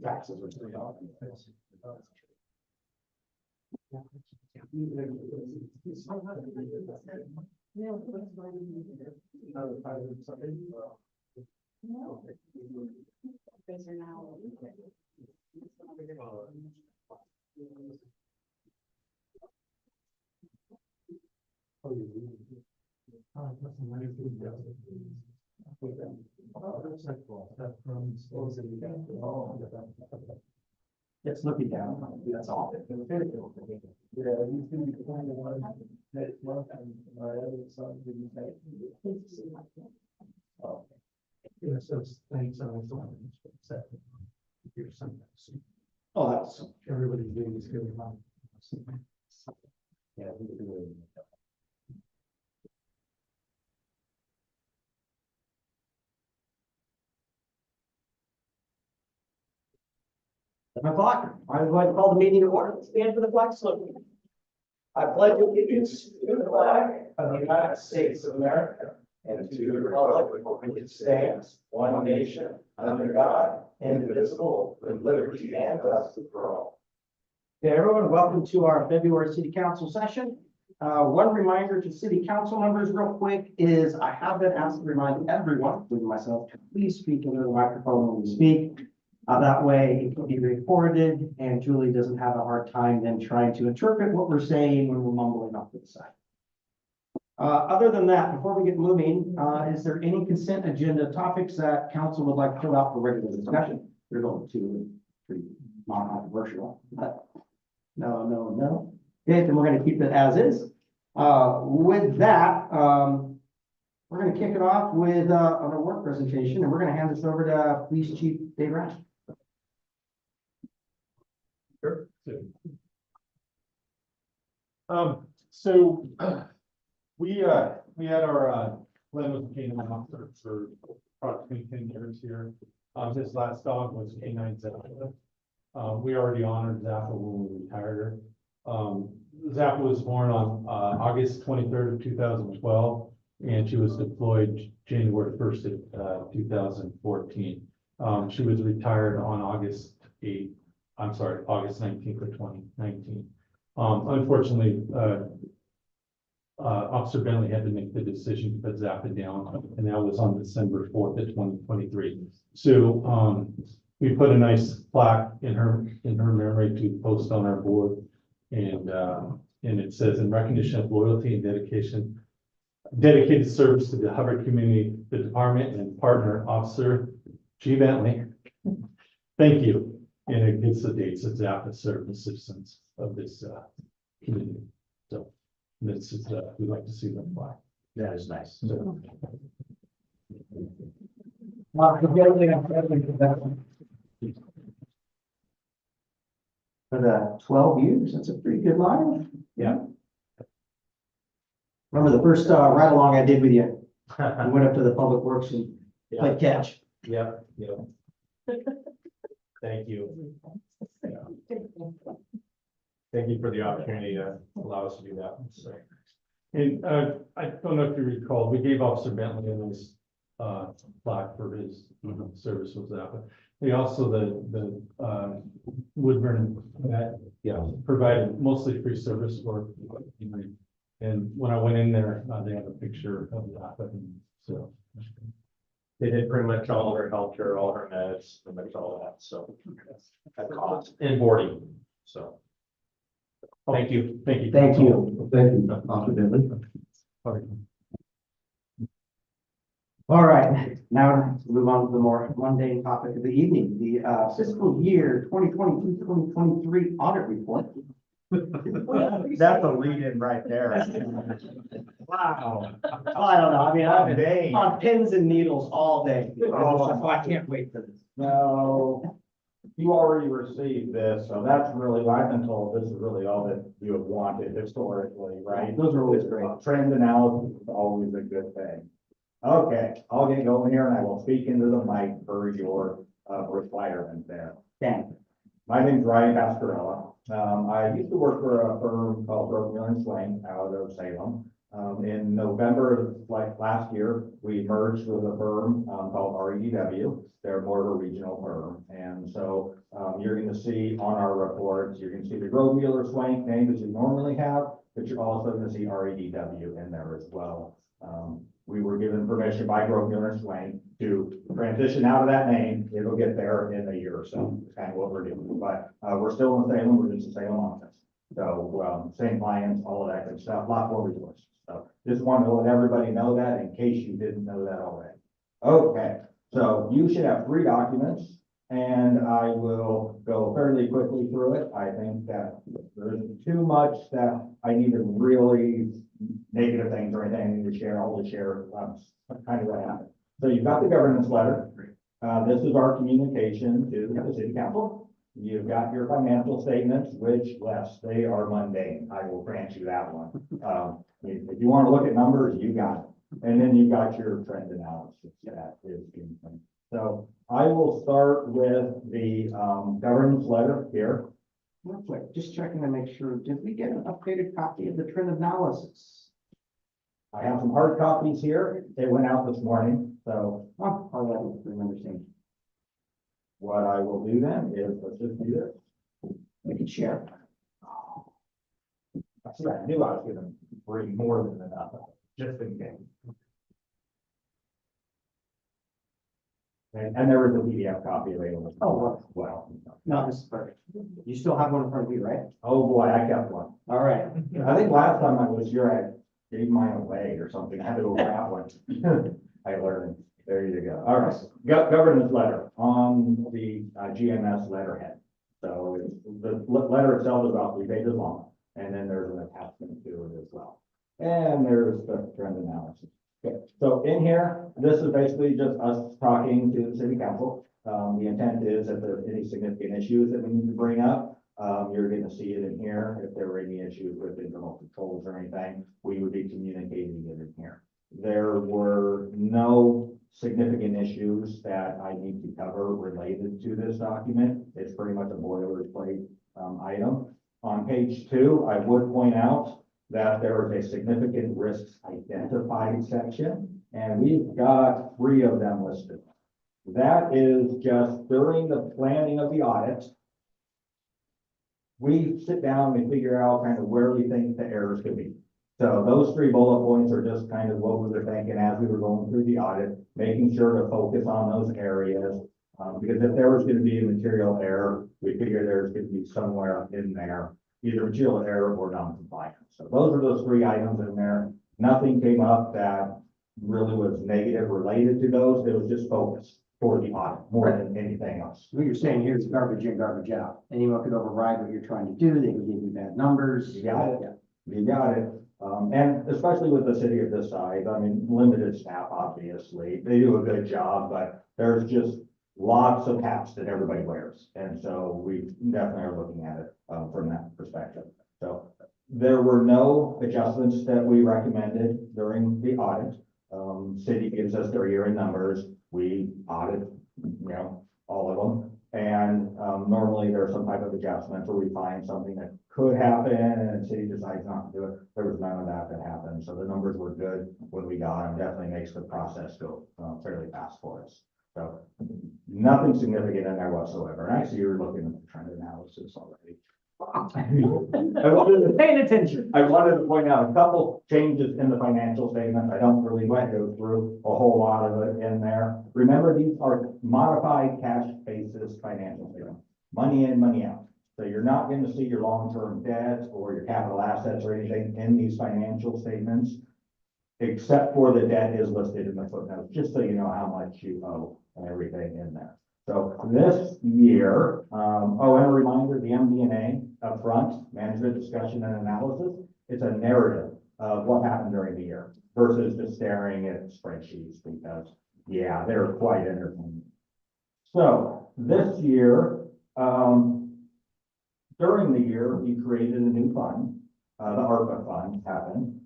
Taxes are pretty It's looking down, that's all. Yeah, he's gonna be the kind of one next month and my other son didn't say. Oh. Yeah, so thanks, I was set. Here's something. Oh, that's, everybody's doing this good. Yeah. O'clock. I would like to call the meeting to order. Stand for the flag salute. I pledge allegiance to the flag of the United States of America and to the republic for which it stands, one nation, under God, indivisible, with liberty and justice for all. Okay, everyone, welcome to our February City Council session. One reminder to City Council members real quick is I have been asked to remind everyone, including myself, to please speak into the microphone when we speak. That way it can be recorded and Julie doesn't have a hard time then trying to interpret what we're saying when we're mumbling off to the side. Other than that, before we get moving, is there any consent agenda topics that council would like to fill out for regular discussion? They're going to pretty non-controversial, but no. Okay, then we're going to keep it as is. With that, we're going to kick it off with our work presentation, and we're going to hand this over to Police Chief Dave Rash. Sure. So we had our Glenn was a canine officer for approximately 10 years here. His last dog was canine Zappa. We already honored Zappa when we retired her. Zappa was born on August 23rd of 2012, and she was deployed January 1st of 2014. She was retired on August 19th of 2019. Unfortunately, Officer Bentley had to make the decision to put Zappa down, and that was on December 4th of 2023. So we put a nice plaque in her memory to post on our board, and it says, in recognition of loyalty and dedicated service to the Hubbard community, the department and partner, Officer G. Bentley. Thank you. And it gives the dates that Zappa served the citizens of this community. So this is we'd like to see them fly. That is nice. So, For the 12 years, that's a pretty good line. yeah. Remember the first ride along I did with you? I went up to the public works and played catch. Yep. Thank you. Thank you for the opportunity to allow us to do that. So, and I don't know if you recall, we gave Officer Bentley a nice plaque for his service with that. But we also the Woodburn provided mostly free service work. And when I went in there, they have a picture of that. So they did pretty much all her healthcare, all her meds, pretty much all of that, so. At cost and boarding, so. thank you. Thank you, Officer Bentley. All right, now let's move on to the more mundane topic of the evening, the fiscal year 2022-2023 audit report. That's a lead in right there. Wow. I don't know. I mean, I've been on pins and needles all day. Oh, I can't wait for this. No, you already received this, so that's really, I've been told this is really all that you have wanted historically, right? Those are always great. Trend analysis is always a good thing. Okay, I'll get going here and I will speak into the mic for your requirement there. Thank My name's Ryan Pascarella. I used to work for a firm called Broken Miller and Swain out of Salem. In November of last year, we merged with a firm called REDW. They're more of a regional firm. And so you're going to see on our reports, you're going to see the Grove Mueller Swank name that you normally have, but you're also going to see REDW in there as well. We were given permission by Grove Mueller and Swank to transition out of that name. It'll get there in a year or so. It's kind of what we're doing, but we're still in Salem. We're just a Salem office. So same clients, all of that good stuff, lot more resources. So just wanted to let everybody know that in case you didn't know that already. Okay, so you should have 3 documents and I will go fairly quickly through it. I think that there isn't too much that I need to really negative things or anything I need to share. I'll just share kind of what happened. So you've got the governance letter. This is our communication to the city council. You've got your financial statements, which, yes, they are mundane. I will grant you that one. If you want to look at numbers, you got it. And then you've got your trend analysis. That is income. So I will start with the governance letter here. Real quick, just checking to make sure, did we get an updated copy of the trend analysis? I have some hard copies here. They went out this morning. So Oh, I don't remember seeing. what I will do then is, let's just do this. We can share. See, I knew I was gonna bring more than enough, just in case. And there was a PDF copy available. Oh, well. No, this is perfect. You still have one in front of you, right? Oh, boy, I kept one. All right. I think last time I was here, I gave mine away or something. I had to go grab one. I learned. There you go. All right. Governance letter on the GMS letterhead. So the letter itself is about 3 pages long, and then there's an attachment to it as well. And there's the trend analysis. Okay, so in here, this is basically just us talking to the city council. The intent is if there's any significant issues that we need to bring up, you're going to see it in here. If there were any issues with internal controls or anything, we would be communicating it in here. There were no significant issues that I need to cover related to this document. It's pretty much a boilerplate item. On page 2, I would point out that there is a significant risks identified section, and we've got 3 of them listed. That is just during the planning of the audit, we sit down and figure out kind of where we think the errors could be. So those 3 bullet points are just kind of what we were thinking as we were going through the audit, making sure to focus on those areas. Because if there was going to be a material error, we figure there's going to be somewhere in there, either material error or non-compliance. So those are those 3 items in there. Nothing came up that really was negative related to those. It was just focused for the audit more than anything else. What you're saying here is garbage in, garbage out. Anyone could override what you're trying to do. They can give you bad numbers. You got it. You got it. And especially with the city of this size, I mean, limited staff, obviously, they do a good job, but there's just lots of hats that everybody wears. And so we definitely are looking at it from that perspective. So there were no adjustments that we recommended during the audit. City gives us their year-end numbers. We audit, all of them. And normally there's some type of adjustment where we find something that could happen and the city decides not to do it. There was none of that happened. So the numbers were good when we got them. Definitely makes the process go fairly fast for us. So nothing significant in there whatsoever. And actually, you're looking at the trend analysis already. Paying attention. I wanted to point out a couple changes in the financial statement. I don't really want to go through a whole lot of it in there. Remember, these are modified cash basis financial statements. Money in, money out. So you're not going to see your long-term debt or your capital assets or anything in these financial statements, except for the debt is listed in the footnotes, just so you know how much you owe and everything in there. So this year, and a reminder, the MD&A up front, management discussion and analysis, it's a narrative of what happened during the year versus just staring at spreadsheets because, yeah, they're quite entertaining. So this year, during the year, we created a new fund, the ARPA fund happened,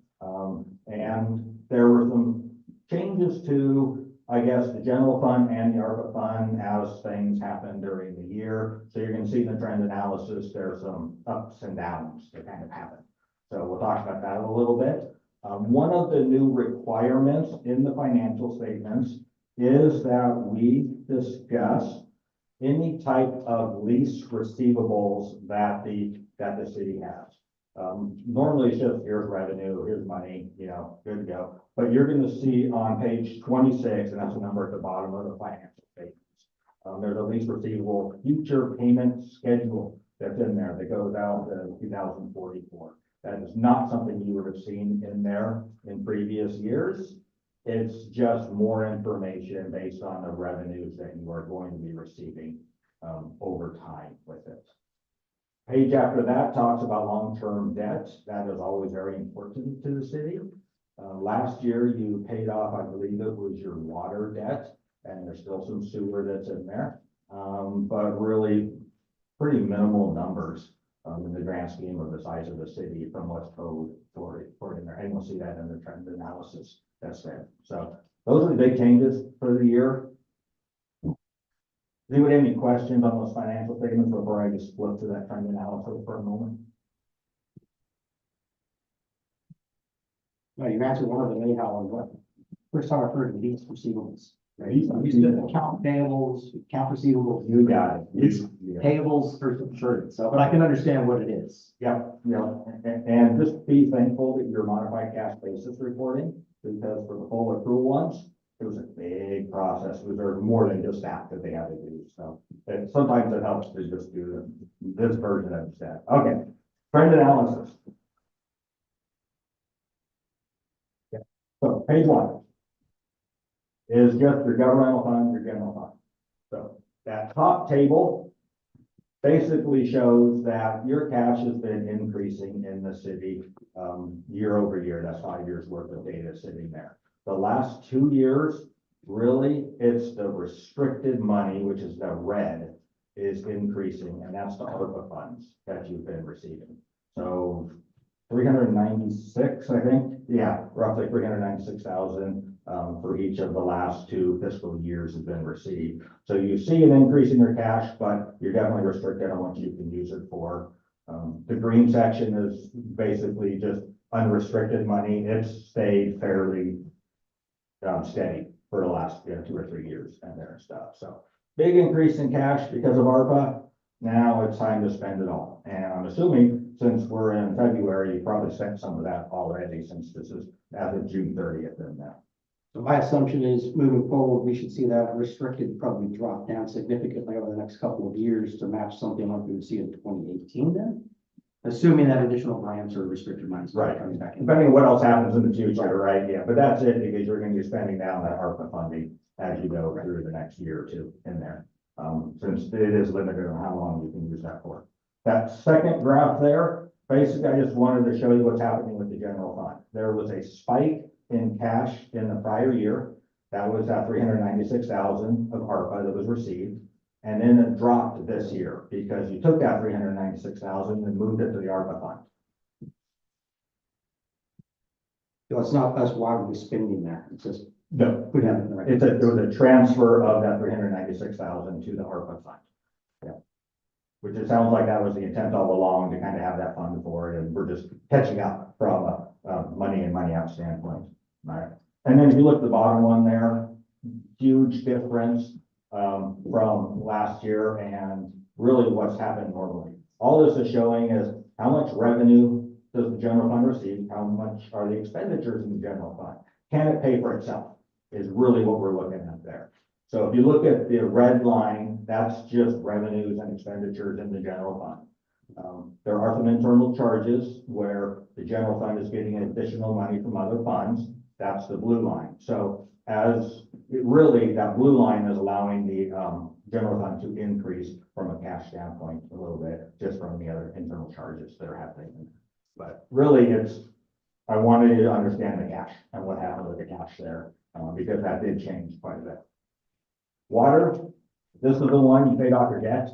and there were some changes to I guess, the general fund and the ARPA fund as things happen during the year. So you're gonna see in the trend analysis, there's some ups and downs that kind of happen. So we'll talk about that a little bit. One of the new requirements in the financial statements is that we discuss any type of lease receivables that the city has. Normally it's just here's revenue, here's money, you know, good to go. But you're gonna see on page 26, and that's the number at the bottom of the financial statements. There's a lease receivable future payment schedule that's in there that goes out to 2044. That is not something you would have seen in there in previous years. It's just more information based on the revenues that you are going to be receiving over time with it. Page after that talks about long-term debt. That is always very important to the city. Last year you paid off, I believe it was your water debt, and there's still some sewer that's in there. But really pretty minimal numbers in the grand scheme of the size of the city from what's owed for in there. And we'll see that in the trend analysis that's there. So those are the big changes for the year. Anyone have any questions on those financial statements before I just flip to that trend analysis for a moment? No, you answered one of them anyhow, on what, first time I've heard of lease receivables. Right? Lease We used to account payables, account receivables. You got it. Lease payables for sure, so, but I can understand what it is. Yep, and just be thankful that you're modified cash basis reporting, because for the full accrual ones, it was a big process. There was more than just that they had to do, so. And sometimes it helps to just do this version of that. Okay, trend analysis. Yeah. So page 1 is just your governmental funds, your general fund. So that top table basically shows that your cash has been increasing in the city year over year. That's 5 years worth of data sitting there. The last 2 years, really, it's the restricted money, which is the red, is increasing, and that's the ARPA funds that you've been receiving. So 396, I think, yeah, roughly 396,000 for each of the last 2 fiscal years has been received. So you see an increase in your cash, but you're definitely restricted on what you can use it for. The green section is basically just unrestricted money. It's stayed fairly steady for the last 2 or 3 years and there and stuff. So big increase in cash because of ARPA. Now it's time to spend it all. And I'm assuming since we're in February, you probably spent some of that already, since this is as of June 30th in there. So my assumption is moving forward, we should see that restricted probably drop down significantly over the next couple of years to match something like we would see in 2018 then. Assuming that additional grants or restricted money is Right. coming back in. Depending on what else happens in the future, right? Yeah, but that's it, because you're gonna be spending down that ARPA funding as you go through the next year or 2 in there. Since it is limited on how long you can use that for. That second graph there, basically, I just wanted to show you what's happening with the general fund. There was a spike in cash in the prior year. That was at 396,000 of ARPA that was received. And then it dropped this year because you took that 396,000 and moved it to the ARPA fund. So it's not us widely spending that, it's just No, putting it in the right. it was a transfer of that 396,000 to the ARPA fund. Yeah. Which it sounds like that was the intent all along, to kind of have that fund for it, and we're just catching up from a money in, money out standpoint. All right. And then if you look at the bottom one there, huge difference from last year and really what's happened normally. All this is showing is how much revenue does the general fund receive? How much are the expenditures in the general fund? Can it pay for itself? Is really what we're looking at there. So if you look at the red line, that's just revenues and expenditures in the general fund. There are some internal charges where the general fund is getting additional money from other funds. That's the blue line. So as really, that blue line is allowing the general fund to increase from a cash standpoint a little bit, just from the other internal charges that are happening. But really, I wanted you to understand the cash and what happened with the cash there, because that did change quite a bit. Water, this is the one you paid off your debt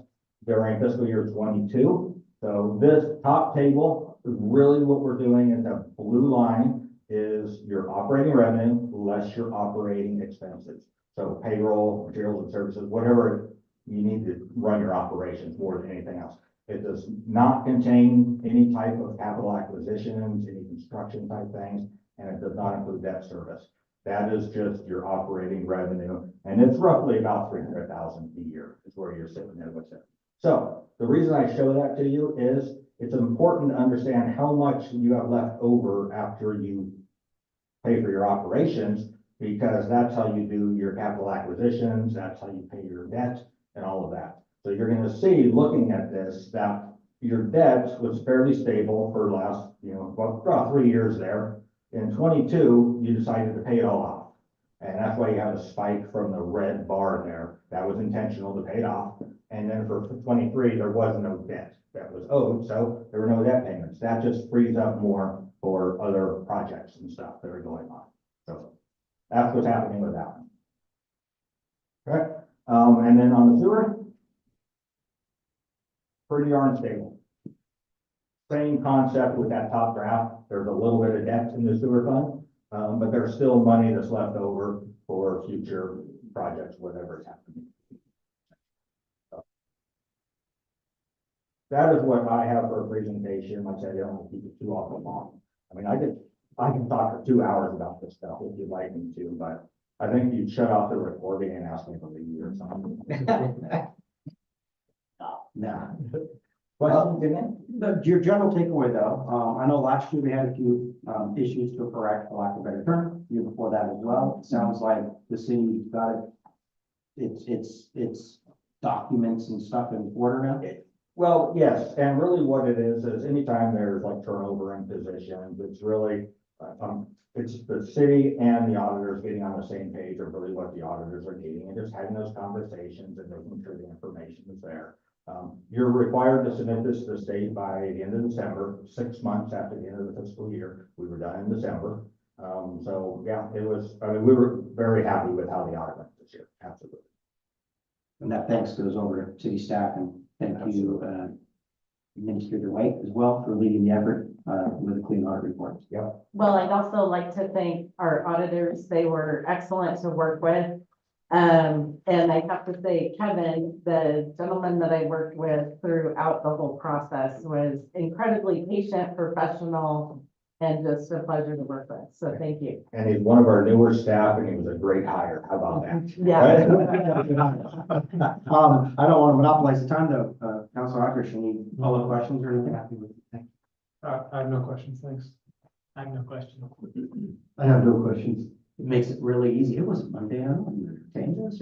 during fiscal year 22. So this top table is really what we're doing in the blue line is your operating revenue less your operating expenses. So payroll, materials and services, whatever you need to run your operations more than anything else. It does not contain any type of capital acquisitions, any construction type things, and it does not include debt service. That is just your operating revenue, and it's roughly about 300,000 a year is where you're sitting there with it. So the reason I show that to you is it's important to understand how much you have left over after you pay for your operations, because that's how you do your capital acquisitions, that's how you pay your debt and all of that. So you're gonna see, looking at this, that your debt was fairly stable for the last, about 3 years there. In 22, you decided to pay it all off. And that's why you have a spike from the red bar there. That was intentional to pay it off. And then for 23, there was no debt that was owed, so there were no debt payments. That just frees up more for other projects and stuff that are going on. So that's what's happening with that one. Okay, and then on the sewer, pretty darn stable. Same concept with that top graph. There's a little bit of debt in the sewer fund, but there's still money that's left over for future projects, whatever is happening. So that is what I have for a presentation. Like I said, I don't want to keep it too awful long. I mean, I can talk for 2 hours about this stuff if you'd like me to, but I think you'd shut off the recording and ask me to leave or something. No. Questions, again? Your general takeaway though, I know last year we had a few, issues to correct, for lack of a better term, year before that as well. It sounds like the city got its documents and stuff in order now. Well, yes, and really what it is anytime there's like turnover in positions, it's really, it's the city and the auditors getting on the same page of really what the auditors are needing and just having those conversations and making sure the information is there. You're required to submit this to the state by the end of December, 6 months after the end of the fiscal year. We were done in December. So yeah, we were very happy with how the audit went this year, absolutely. And that thanks goes over to city staff, and thank you, Administrator White as well for leading the effort, with a clean audit report. Yep. Well, I'd also like to thank our auditors. They were excellent to work with. And I have to say, Kevin, the gentleman that I worked with throughout the whole process, was incredibly patient, professional, and just a pleasure to work with. So thank you. And he's one of our newer staff and he was a great hire. How about that? Yeah. I don't want to monopolize the time though. Councilor Akers, any follow-up questions or anything? I have no questions, thanks. I have no questions. I have no questions. It makes it really easy. It was Monday, I don't know, you entertained us.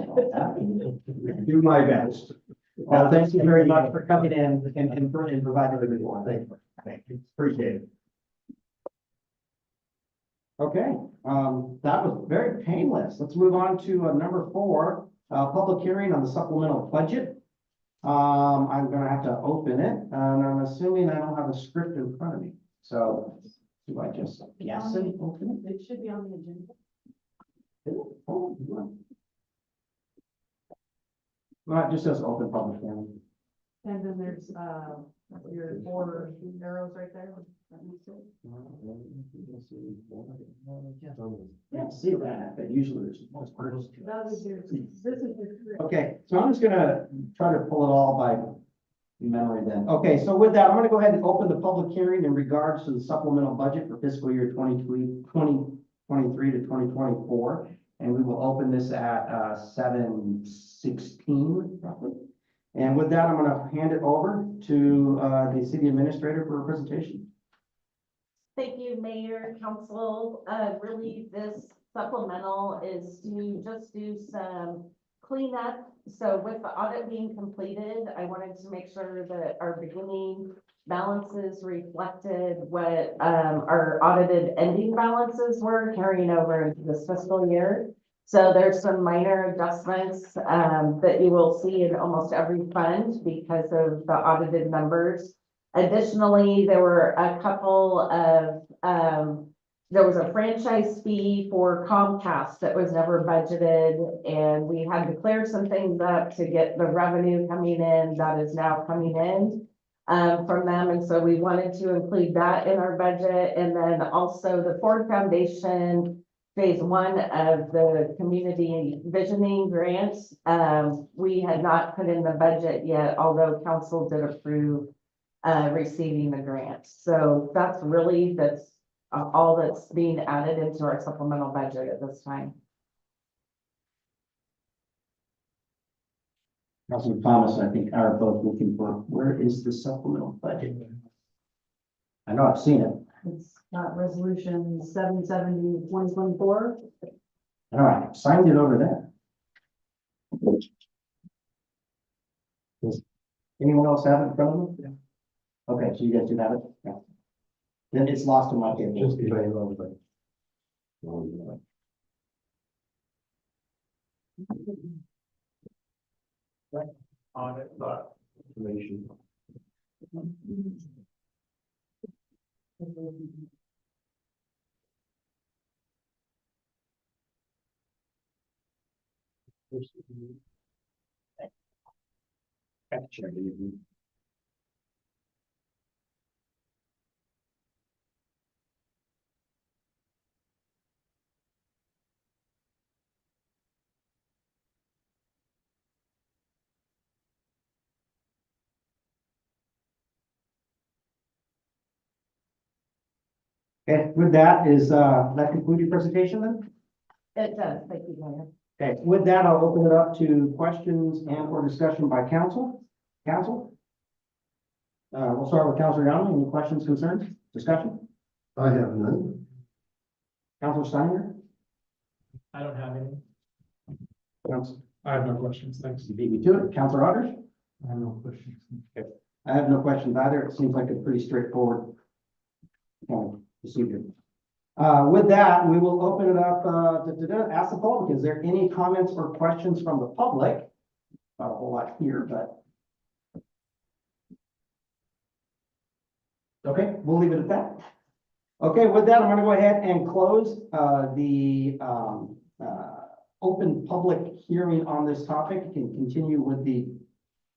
Do my best. Well, thank you very much for coming in and providing the report. Thank you. Thank you. Appreciate it. Okay, that was very painless. Let's move on to number 4, public hearing on the supplemental budget. I'm gonna have to open it, and I'm assuming I don't have a script in front of me. So do I just guess and open It should be on the agenda. it? Oh, no. Well, it just says open public hearing. And then there's, your 4 arrows right there. Can't see that, but usually there's. That was your, this is your. Okay, so I'm just gonna try to pull it all by memory then. Okay, so with that, I'm gonna go ahead and open the public hearing in regards to the supplemental budget for fiscal year 2023 to 2024. And we will open this at 7:16 roughly. And with that, I'm gonna hand it over to the city administrator for a presentation. Thank you, Mayor, Council. Really, this supplemental is to just do some cleanup. So with the audit being completed, I wanted to make sure that our beginning balances reflected what our audited ending balances were carrying over into this fiscal year. So there's some minor adjustments that you will see in almost every fund because of the audited numbers. Additionally, there were a couple of, there was a franchise fee for Comcast that was never budgeted, and we had to clear some things up to get the revenue coming in that is now coming in. from them, and so we wanted to include that in our budget, and then also the Ford Foundation phase one of the community visioning grants. We had not put in the budget yet, although council did approve receiving the grant. So that's all that's being added into our supplemental budget at this time. Councilman Thomas, I think are both looking for, where is the supplemental budget? I know I've seen it. It's not resolution 770/2024. All right, signed it over there. Does anyone else have it in front of them? Okay, so you guys do have it? Yeah. Then it's lost in my table. Just be very well, but- Audit, but Information. Okay, with that that conclude your presentation then? It does, thank you, Mayor. Okay, with that, I'll open it up to questions and or discussion by council. Council? We'll start with Councilor Young. Any questions, concerns, discussion? I have none. Councilor Steiner? I don't have any. Council, I have no questions, thanks. you beat me to it. Councilor Otters? I have no questions. I have no questions either. It seems like a pretty straightforward procedure. With that, we will open it up to ask the public. Is there any comments or questions from the public? Not a whole lot here, but. Okay, we'll leave it at that. Okay, with that, I'm going to go ahead and close the open public hearing on this topic and continue with the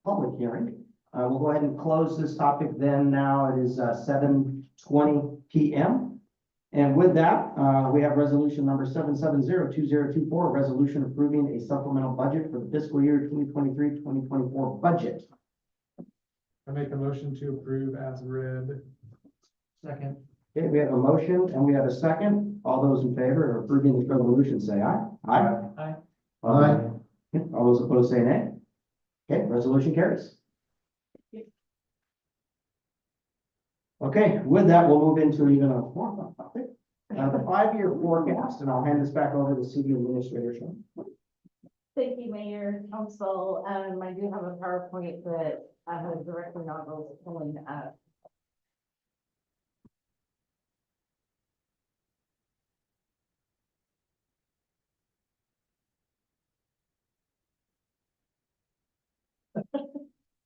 public hearing. We'll go ahead and close this topic then. Now it is 7:20 p.m. And with that, we have resolution number 7702024, a resolution approving a supplemental budget for the fiscal year 2023-2024 budget. I make a motion to approve as read. Second. Okay, we have a motion and we have a second. All those in favor of approving this resolution, say aye. Aye. Aye. Aye. All those opposed, say nay. Okay, resolution carries. Okay, with that, we'll move into even a more fun topic. The 5-year forecast, and I'll hand this back over to the city administrator. Sean. Thank you, Mayor, Council. I do have a PowerPoint that Director Noggles is pulling up.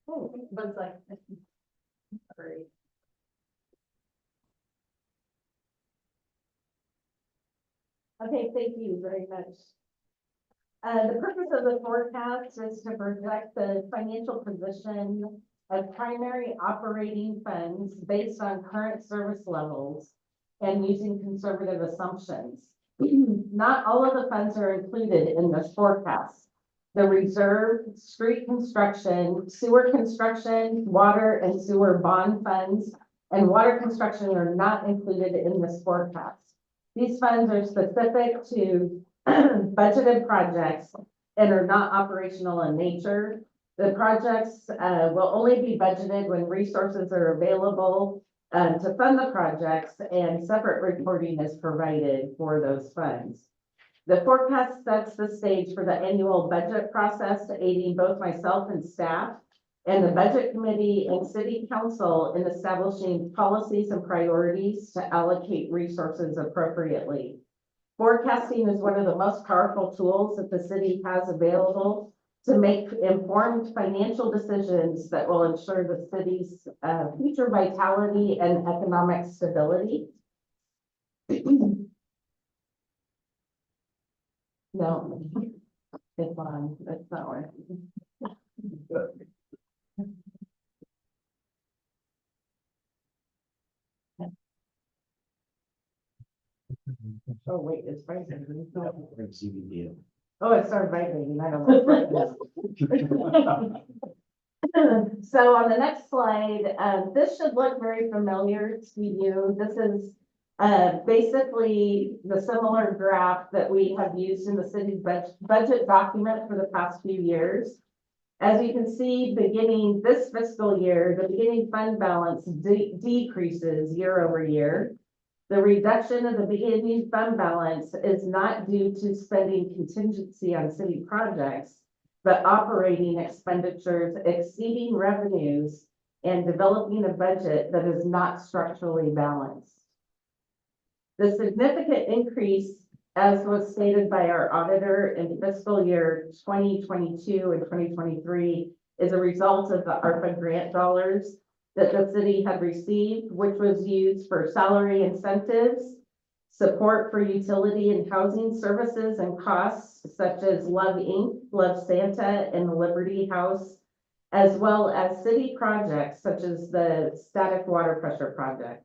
Oh, looks like. Great. Okay, thank you very much. The purpose of the forecast is to project the financial position of primary operating funds based on current service levels and using conservative assumptions. Not all of the funds are included in this forecast. The reserve, street construction, sewer construction, water and sewer bond funds, and water construction are not included in this forecast. These funds are specific to budgeted projects and are not operational in nature. The projects will only be budgeted when resources are available to fund the projects, and separate reporting is provided for those funds. The forecast sets the stage for the annual budget process, aiding both myself and staff and the budget committee and city council in establishing policies and priorities to allocate resources appropriately. Forecasting is one of the most powerful tools that the city has available to make informed financial decisions that will ensure the city's future vitality and economic stability. No, it's on, it's not working. Oh, wait, it's vibrating. Oh, it started vibrating, I don't know. So on the next slide, this should look very familiar to you. This is basically the similar graph that we have used in the city's budget document for the past few years. As you can see, beginning this fiscal year, the beginning fund balance decreases year over year. The reduction of the beginning fund balance is not due to spending contingency on city projects, but operating expenditures exceeding revenues and developing a budget that is not structurally balanced. The significant increase, as was stated by our auditor in fiscal year 2022 and 2023, is a result of the ARPA grant dollars that the city had received, which was used for salary incentives, support for utility and housing services and costs such as Love Inc., Love Santa, and the Liberty House, as well as city projects such as the static water pressure project.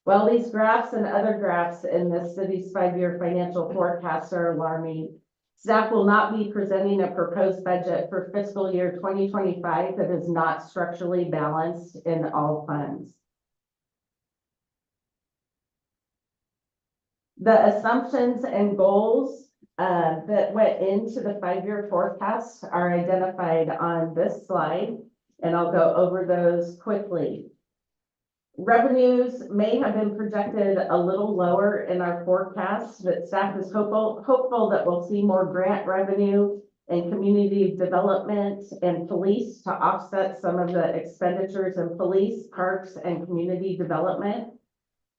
While these graphs and other graphs in the city's 5-year financial forecast are alarming, staff will not be presenting a proposed budget for fiscal year 2025 that is not structurally balanced in all funds. The assumptions and goals that went into the 5-year forecast are identified on this slide, and I'll go over those quickly. Revenues may have been projected a little lower in our forecast, but staff is hopeful that we'll see more grant revenue and community development and police to offset some of the expenditures in police, parks, and community development.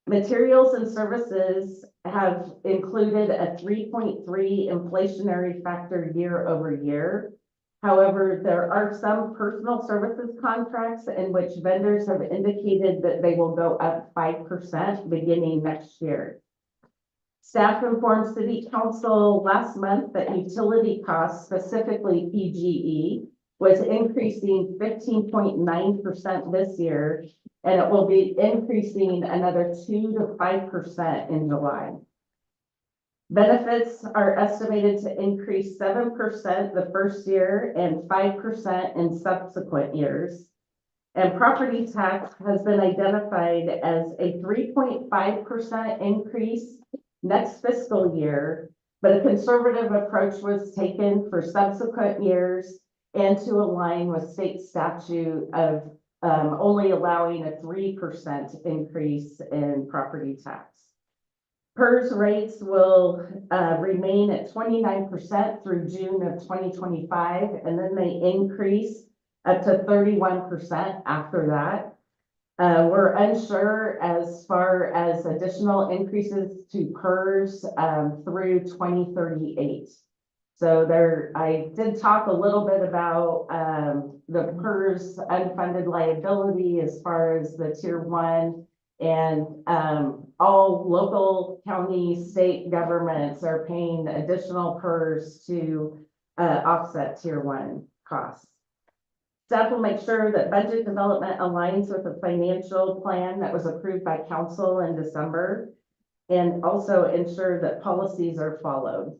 Materials and services have included a 3.3 inflationary factor year over year. However, there are some personal services contracts in which vendors have indicated that they will go up 5% beginning next year. Staff informed City Council last month that utility costs, specifically PGE, was increasing 15.9% this year, and it will be increasing another 2 to 5% in July. Benefits are estimated to increase 7% the first year and 5% in subsequent years. And property tax has been identified as a 3.5% increase next fiscal year, but a conservative approach was taken for subsequent years and to align with state statute of only allowing a 3% increase in property tax. PERS rates will remain at 29% through June of 2025, and then they increase up to 31% after that. We're unsure as far as additional increases to PERS through 2038. So I did talk a little bit about the PERS unfunded liability as far as the tier 1, and all local, county, state governments are paying additional PERS to offset tier 1 costs. Staff will make sure that budget development aligns with the financial plan that was approved by council in December, and also ensure that policies are followed.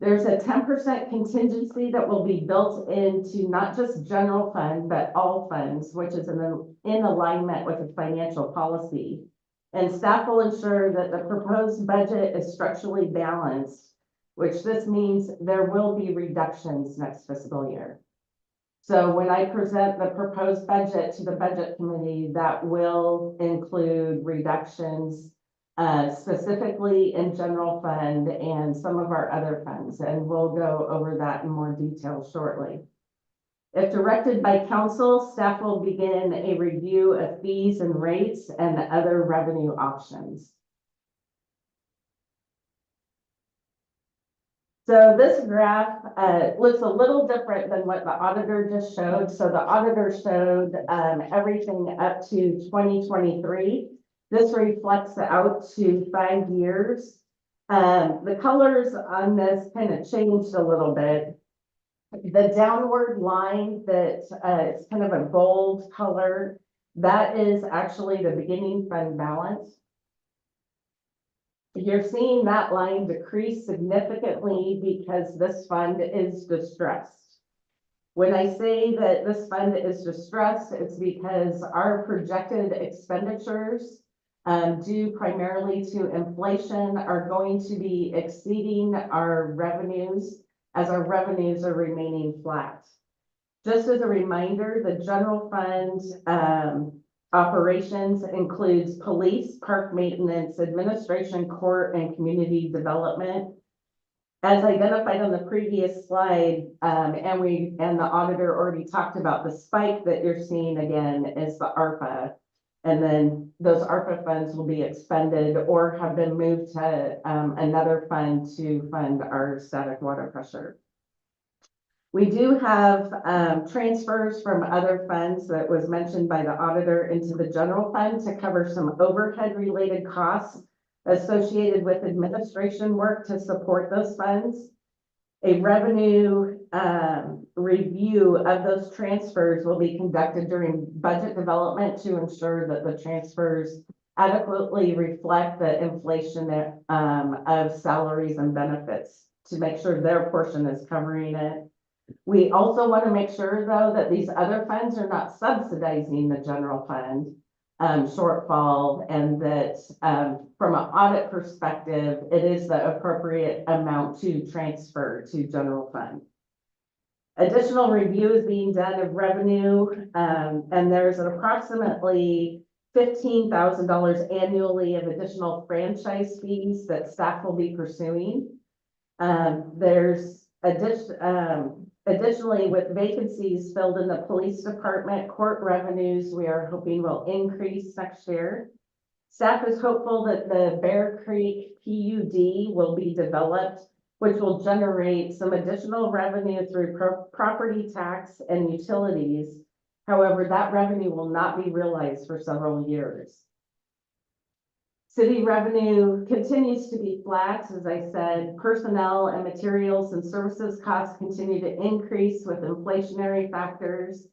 There's a 10% contingency that will be built into not just general fund, but all funds, which is in alignment with the financial policy. And staff will ensure that the proposed budget is structurally balanced, which this means there will be reductions next fiscal year. So when I present the proposed budget to the budget committee, that will include reductions specifically in general fund and some of our other funds, and we'll go over that in more detail shortly. If directed by council, staff will begin a review of fees and rates and other revenue options. So this graph looks a little different than what the auditor just showed. So the auditor showed everything up to 2023. This reflects out to 5 years. The colors on this kind of changed a little bit. The downward line that is kind of a gold color, that is actually the beginning fund balance. You're seeing that line decrease significantly because this fund is distressed. When I say that this fund is distressed, it's because our projected expenditures due primarily to inflation are going to be exceeding our revenues as our revenues are remaining flat. Just as a reminder, the general fund operations includes police, park maintenance, administration, court, and community development. As identified on the previous slide, and the auditor already talked about, the spike that you're seeing again is the ARPA. And then those ARPA funds will be expended or have been moved to another fund to fund our static water pressure. We do have transfers from other funds that was mentioned by the auditor into the general fund to cover some overhead related costs associated with administration work to support those funds. A revenue review of those transfers will be conducted during budget development to ensure that the transfers adequately reflect the inflation of salaries and benefits to make sure their portion is covering it. We also want to make sure, though, that these other funds are not subsidizing the general fund shortfall, and that from an audit perspective, it is the appropriate amount to transfer to general fund. Additional review is being done of revenue, and there's an approximately $15,000 annually of additional franchise fees that staff will be pursuing. There's additionally, with vacancies filled in the police department, court revenues, we are hoping will increase next year. Staff is hopeful that the Bear Creek PUD will be developed, which will generate some additional revenue through property tax and utilities. However, that revenue will not be realized for several years. City revenue continues to be flat. As I said, personnel and materials and services costs continue to increase with inflationary factors.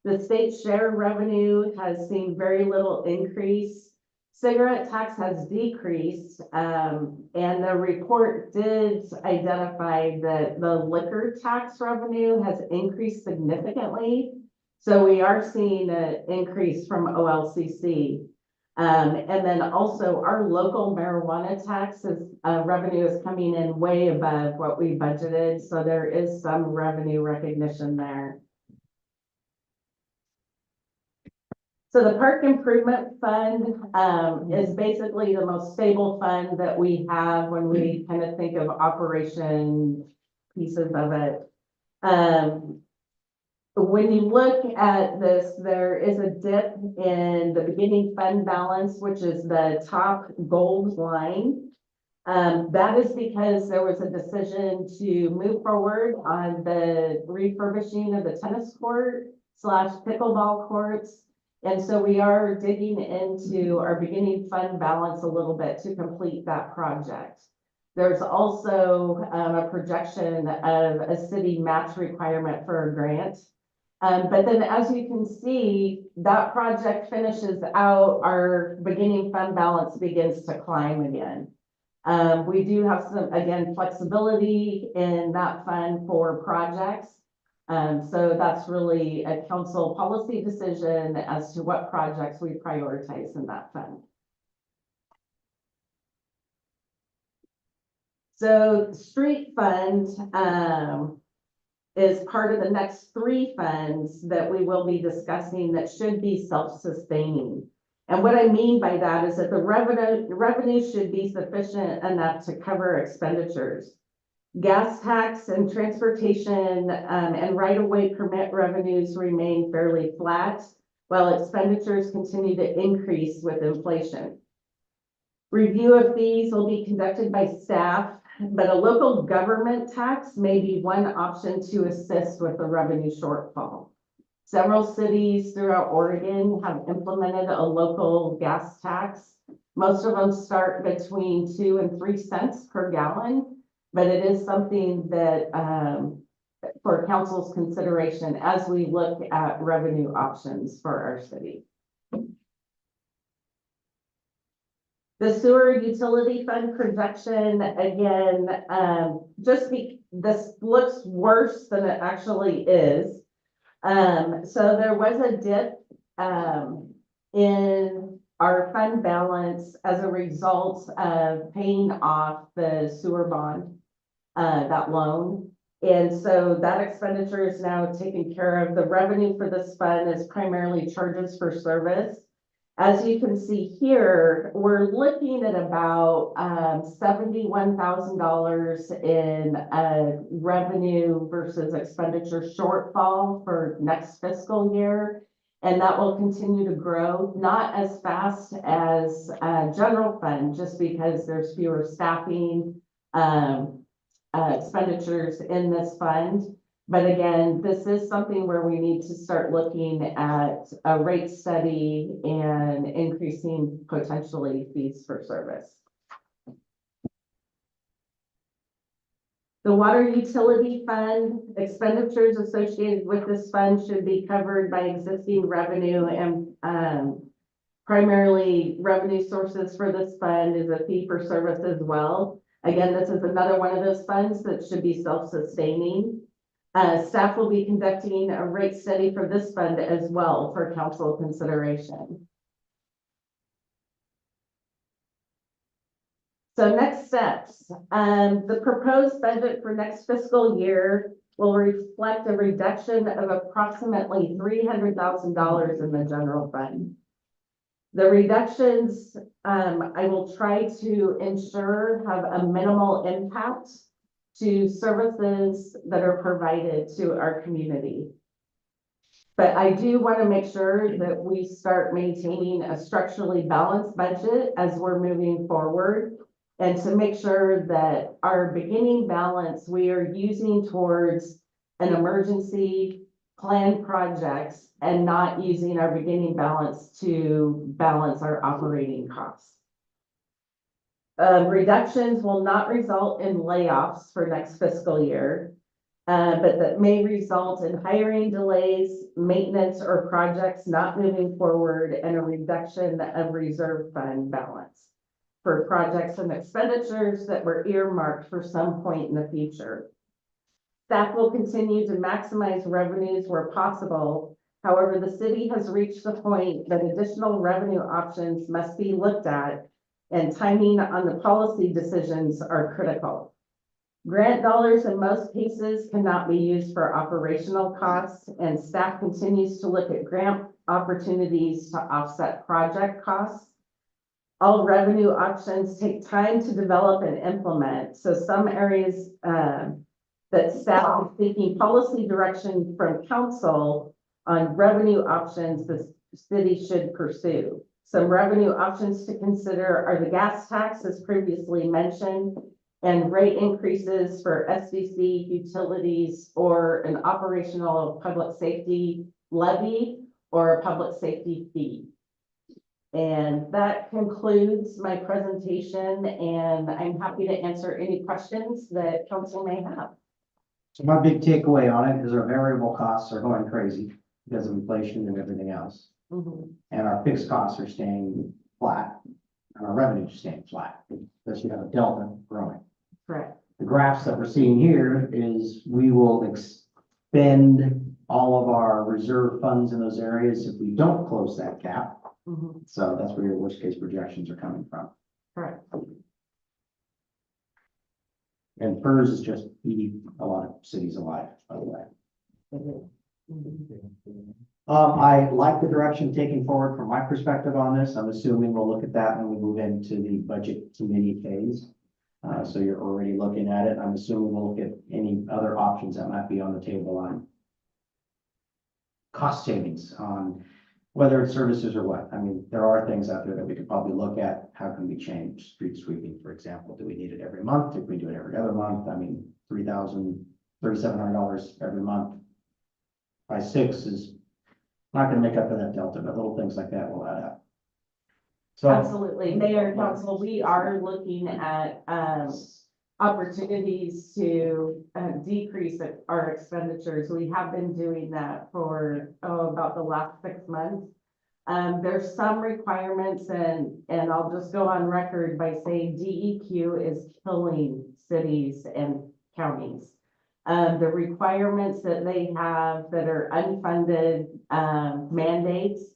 The state share revenue has seen very little increase. Cigarette tax has decreased, and the report did identify that the liquor tax revenue has increased significantly. So we are seeing an increase from OLCC. And then also our local marijuana taxes revenue is coming in way above what we budgeted. So there is some revenue recognition there. So the Park Improvement Fund is basically the most stable fund that we have when we kind of think of operation pieces of it. When you look at this, there is a dip in the beginning fund balance, which is the top gold line. That is because there was a decision to move forward on the refurbishing of the tennis court / pickleball courts. And so we are digging into our beginning fund balance a little bit to complete that project. There's also a projection of a city match requirement for a grant. But then as you can see, that project finishes out, our beginning fund balance begins to climb again. We do have some, again, flexibility in that fund for projects. So that's really a council policy decision as to what projects we prioritize in that fund. So street fund is part of the next three funds that we will be discussing that should be self-sustaining. And what I mean by that is that the revenue should be sufficient enough to cover expenditures. Gas tax and transportation and right-of-way permit revenues remain fairly flat, while expenditures continue to increase with inflation. Review of fees will be conducted by staff, but a local government tax may be one option to assist with the revenue shortfall. Several cities throughout Oregon have implemented a local gas tax. Most of them start between 2 and 3 cents per gallon, but it is something that for council's consideration as we look at revenue options for our city. The sewer utility fund projection, again, this looks worse than it actually is. So there was a dip, in our fund balance as a result of paying off the sewer bond, that loan. And so that expenditure is now taken care of. The revenue for this fund is primarily charges for service. As you can see here, we're looking at about $71,000 in revenue versus expenditure shortfall for next fiscal year. And that will continue to grow, not as fast as general fund, just because there's fewer staffing expenditures in this fund. But again, this is something where we need to start looking at a rate study and increasing potentially fees for service. The water utility fund expenditures associated with this fund should be covered by existing revenue, and primarily revenue sources for this fund is a fee for service as well. Again, this is another one of those funds that should be self-sustaining. Staff will be conducting a rate study for this fund as well for council consideration. So next steps, the proposed budget for next fiscal year will reflect a reduction of approximately $300,000 in the general fund. The reductions, I will try to ensure have a minimal impact to services that are provided to our community. But I do want to make sure that we start maintaining a structurally balanced budget as we're moving forward, and to make sure that our beginning balance we are using towards an emergency plan projects and not using our beginning balance to balance our operating costs. Reductions will not result in layoffs for next fiscal year, but that may result in hiring delays, maintenance, or projects not moving forward, and a reduction of reserve fund balance for projects and expenditures that were earmarked for some point in the future. Staff will continue to maximize revenues where possible. However, the city has reached the point that additional revenue options must be looked at, and timing on the policy decisions are critical. Grant dollars in most cases cannot be used for operational costs, and staff continues to look at grant opportunities to offset project costs. All revenue options take time to develop and implement, so some areas that staff is seeking policy direction from council on revenue options the city should pursue. Some revenue options to consider are the gas tax, as previously mentioned, and rate increases for SDC utilities, or an operational public safety levy or a public safety fee. And that concludes my presentation, and I'm happy to answer any questions that council may have. So my big takeaway on it is our variable costs are going crazy because of inflation and everything else. Mhm. And our fixed costs are staying flat, and our revenue is staying flat, because you have a delta growing. Correct. The graphs that we're seeing here is we will expend all of our reserve funds in those areas if we don't close that gap. Mhm. So that's where your worst case projections are coming from. Correct. And PERS is just eating a lot of cities alive, by the way. Mhm. I like the direction taken forward from my perspective on this. I'm assuming we'll look at that when we move into the budget committee phase. So you're already looking at it. I'm assuming we'll look at any other options that might be on the table on cost savings, on whether it's services or what. I mean, there are things out there that we could probably look at. How can we change street sweeping, for example? Do we need it every month? If we do it every other month, I mean, $3,700 every month by 6 is not gonna make up for that delta, but little things like that will add up. So, Absolutely. Mayor and council, we are looking at opportunities to decrease our expenditures. We have been doing that for about the last 6 months. There's some requirements and I'll just go on record by saying DEQ is killing cities and counties. The requirements that they have that are unfunded, mandates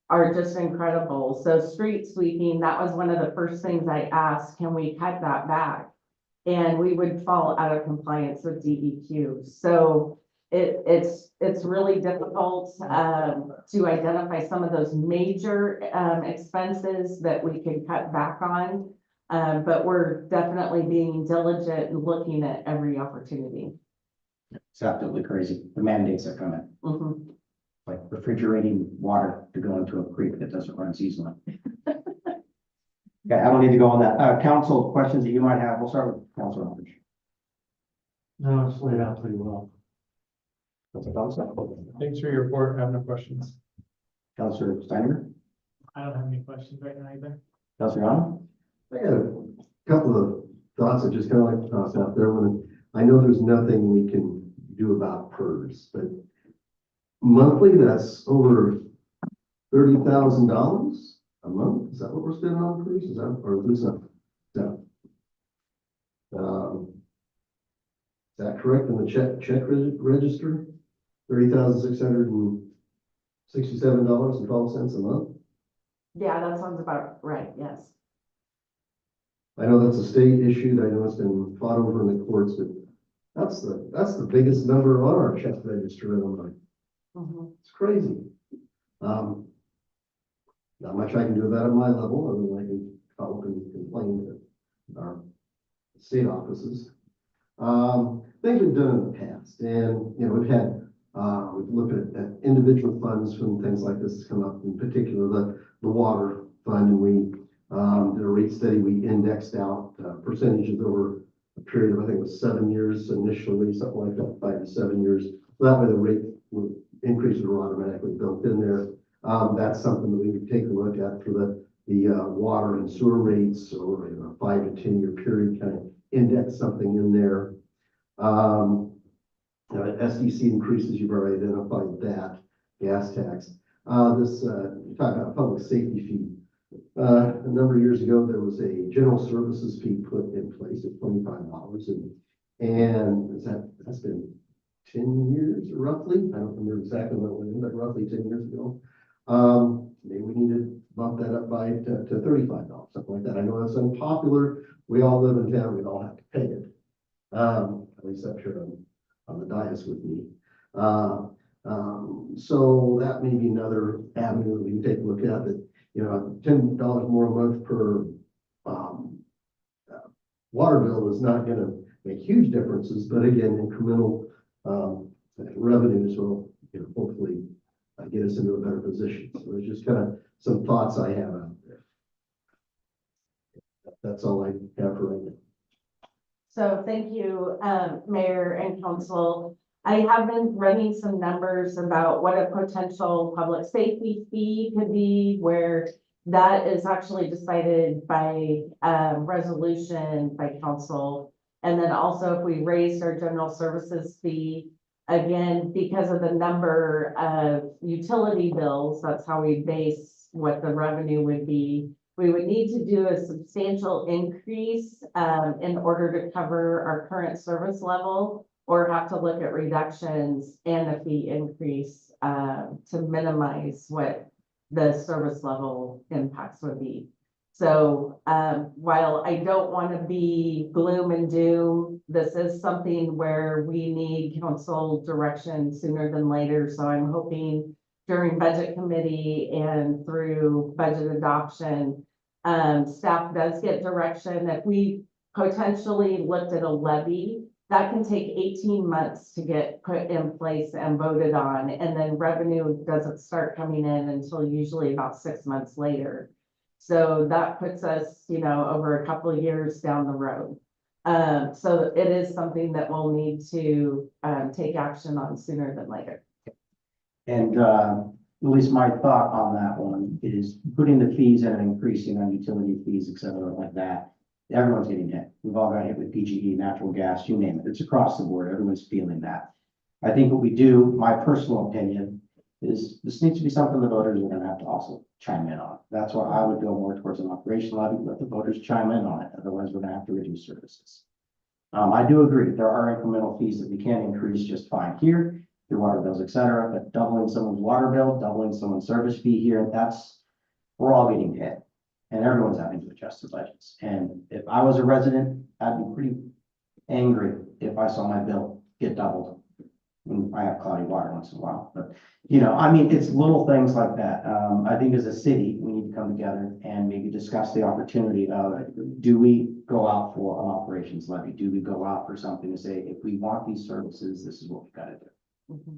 are just incredible. So street sweeping, that was one of the first things I asked, can we cut that back? And we would fall out of compliance with DEQ. So it's really difficult, to identify some of those major, expenses that we can cut back on. But we're definitely being diligent and looking at every opportunity. It's absolutely crazy. The mandates are coming, Mhm. like refrigerating water to go into a creek that doesn't run seasonally. Okay, I don't need to go on that. Council questions that you might have. We'll start with Councilor Aldridge. No, it's laid out pretty well. Councilor Thompson. Thanks for your report. I have no questions. Councilor Steiner. I don't have any questions right now either. Councilor Young. I got a couple of thoughts that just kind of like to toss out there. When I know there's nothing we can do about PERS, but monthly, that's over $30,000 a month. Is that what we're spending on PERS? Is that, or is that? No. Is that correct in the check register? $30,667.12 a month. Yeah, that sounds about right. Yes. I know that's a state issue. I know it's been fought over in the courts, but that's the biggest number on our check register. And I'm like, Mhm. it's crazy. Not much I can do about it at my level, other than I can call up and complain to our state offices. Things we've done in the past, and you know, we've looked at individual funds when things like this come up, in particular the water fund, and we did a rate study. We indexed out percentages over a period of, I think it was 7 years initially, something like that, 5 to 7 years. So that way the rate increases were automatically built in there. That's something that we would take a look at for the water and sewer rates over a 5 to 10 year period, kind of index something in there. SDC increases, you've already identified that, gas tax. You talk about public safety fee. A number of years ago, there was a general services fee put in place at $25, and that's been 10 years roughly. I don't remember exactly when it went in, but roughly 10 years ago. Maybe we need to bump that up to $35, something like that. I know that's unpopular. We all live in town. We all have to pay it. At least up here on the dais with me. So that may be another avenue that we can take a look at. That, you know, $10 more a month per water bill is not going to make huge differences, but again, incremental revenues will, you know, hopefully get us into a better position. So there's just kind of some thoughts I have out there. That's all I have for right now. So thank you, Mayor and Council. I have been running some numbers about what a potential public safety fee could be, where that is actually decided by resolution by council. And then also if we raised our general services fee, again, because of the number of utility bills, that's how we base what the revenue would be. We would need to do a substantial increase in order to cover our current service level, or have to look at reductions and a fee increase to minimize what the service level impacts would be. So while I don't want to be gloom and doom, this is something where we need council direction sooner than later. So I'm hoping during budget committee and through budget adoption, staff does get direction. If we potentially looked at a levy, that can take 18 months to get put in place and voted on. And then revenue doesn't start coming in until usually about 6 months later. So that puts us, you know, over a couple of years down the road. So it is something that we'll need to take action on sooner than later. And at least my thought on that one is putting the fees in and increasing on utility fees, et cetera, like that. Everyone's getting hit. We've all got hit with PGE, natural gas, you name it. It's across the board. Everyone's feeling that. I think what we do, my personal opinion, is this needs to be something the voters are gonna have to also chime in on. That's why I would go more towards an operation levy, let the voters chime in on it, otherwise we're gonna have to reduce services. I do agree, there are incremental fees that we can increase just fine here, your water bills, et cetera, but doubling someone's water bill, doubling someone's service fee here, we're all getting hit. And everyone's having to adjust their budgets. And if I was a resident, I'd be pretty angry if I saw my bill get doubled. And I have cloudy water once in a while, but, I mean, it's little things like that. I think as a city, we need to come together and maybe discuss the opportunity of, do we go out for an operations levy? Do we go out for something to say, if we want these services, this is what we gotta do? Mhm.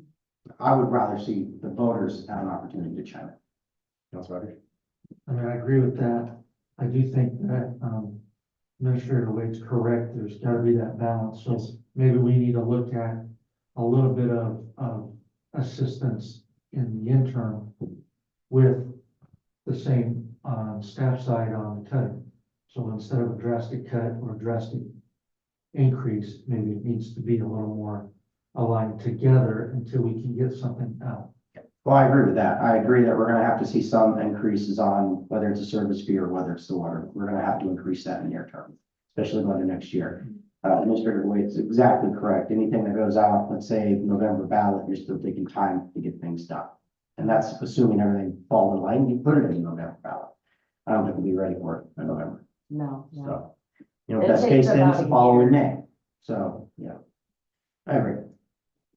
I would rather see the voters have an opportunity to chime in. Councilor Rogers? I mean, I agree with that. I do think that, Administrator Wade's correct. There's gotta be that balance. So maybe we need to look at a little bit of assistance in the interim with the same, staff side on the cutting. So instead of a drastic cut or a drastic increase, maybe it needs to be a little more aligned together until we can get something out. Well, I agree with that. I agree that we're gonna have to see some increases on whether it's a service fee or whether it's the water. We're gonna have to increase that in the near term, especially by the next year. Administrator Wade's exactly correct. Anything that goes out, let's say November ballot, you're still taking time to get things done. And that's assuming everything falls in line. You put it in November ballot. I don't think we'll be ready for it in November. No, So, It best takes case then about it's a the following year. May. So, I agree.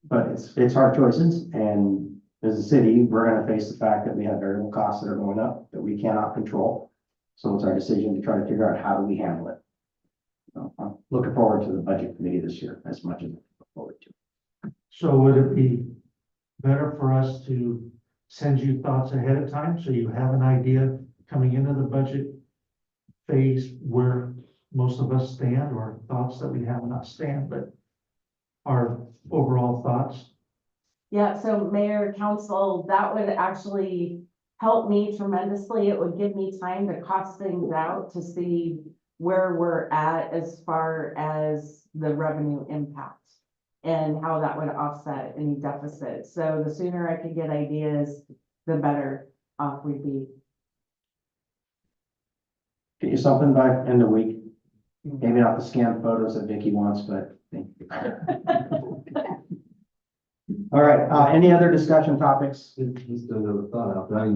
But it's hard choices, and as a city, we're gonna face the fact that we have variable costs that are going up that we cannot control. So it's our decision to try to figure out how do we handle it. So I'm looking forward to the budget committee this year as much as I look forward to. So would it be better for us to send you thoughts ahead of time so you have an idea coming into the budget phase where most of us stand, or thoughts that we have not stand, but our overall thoughts? Yeah, so mayor, council, that would actually help me tremendously. It would give me time to cost things out to see where we're at as far as the revenue impact and how that would offset any deficit. So the sooner I could get ideas, the better off we'd be. Get you something by end of week. Maybe not the scanned photos that Vicky wants, but. All right, any other discussion topics? Just another thought out there.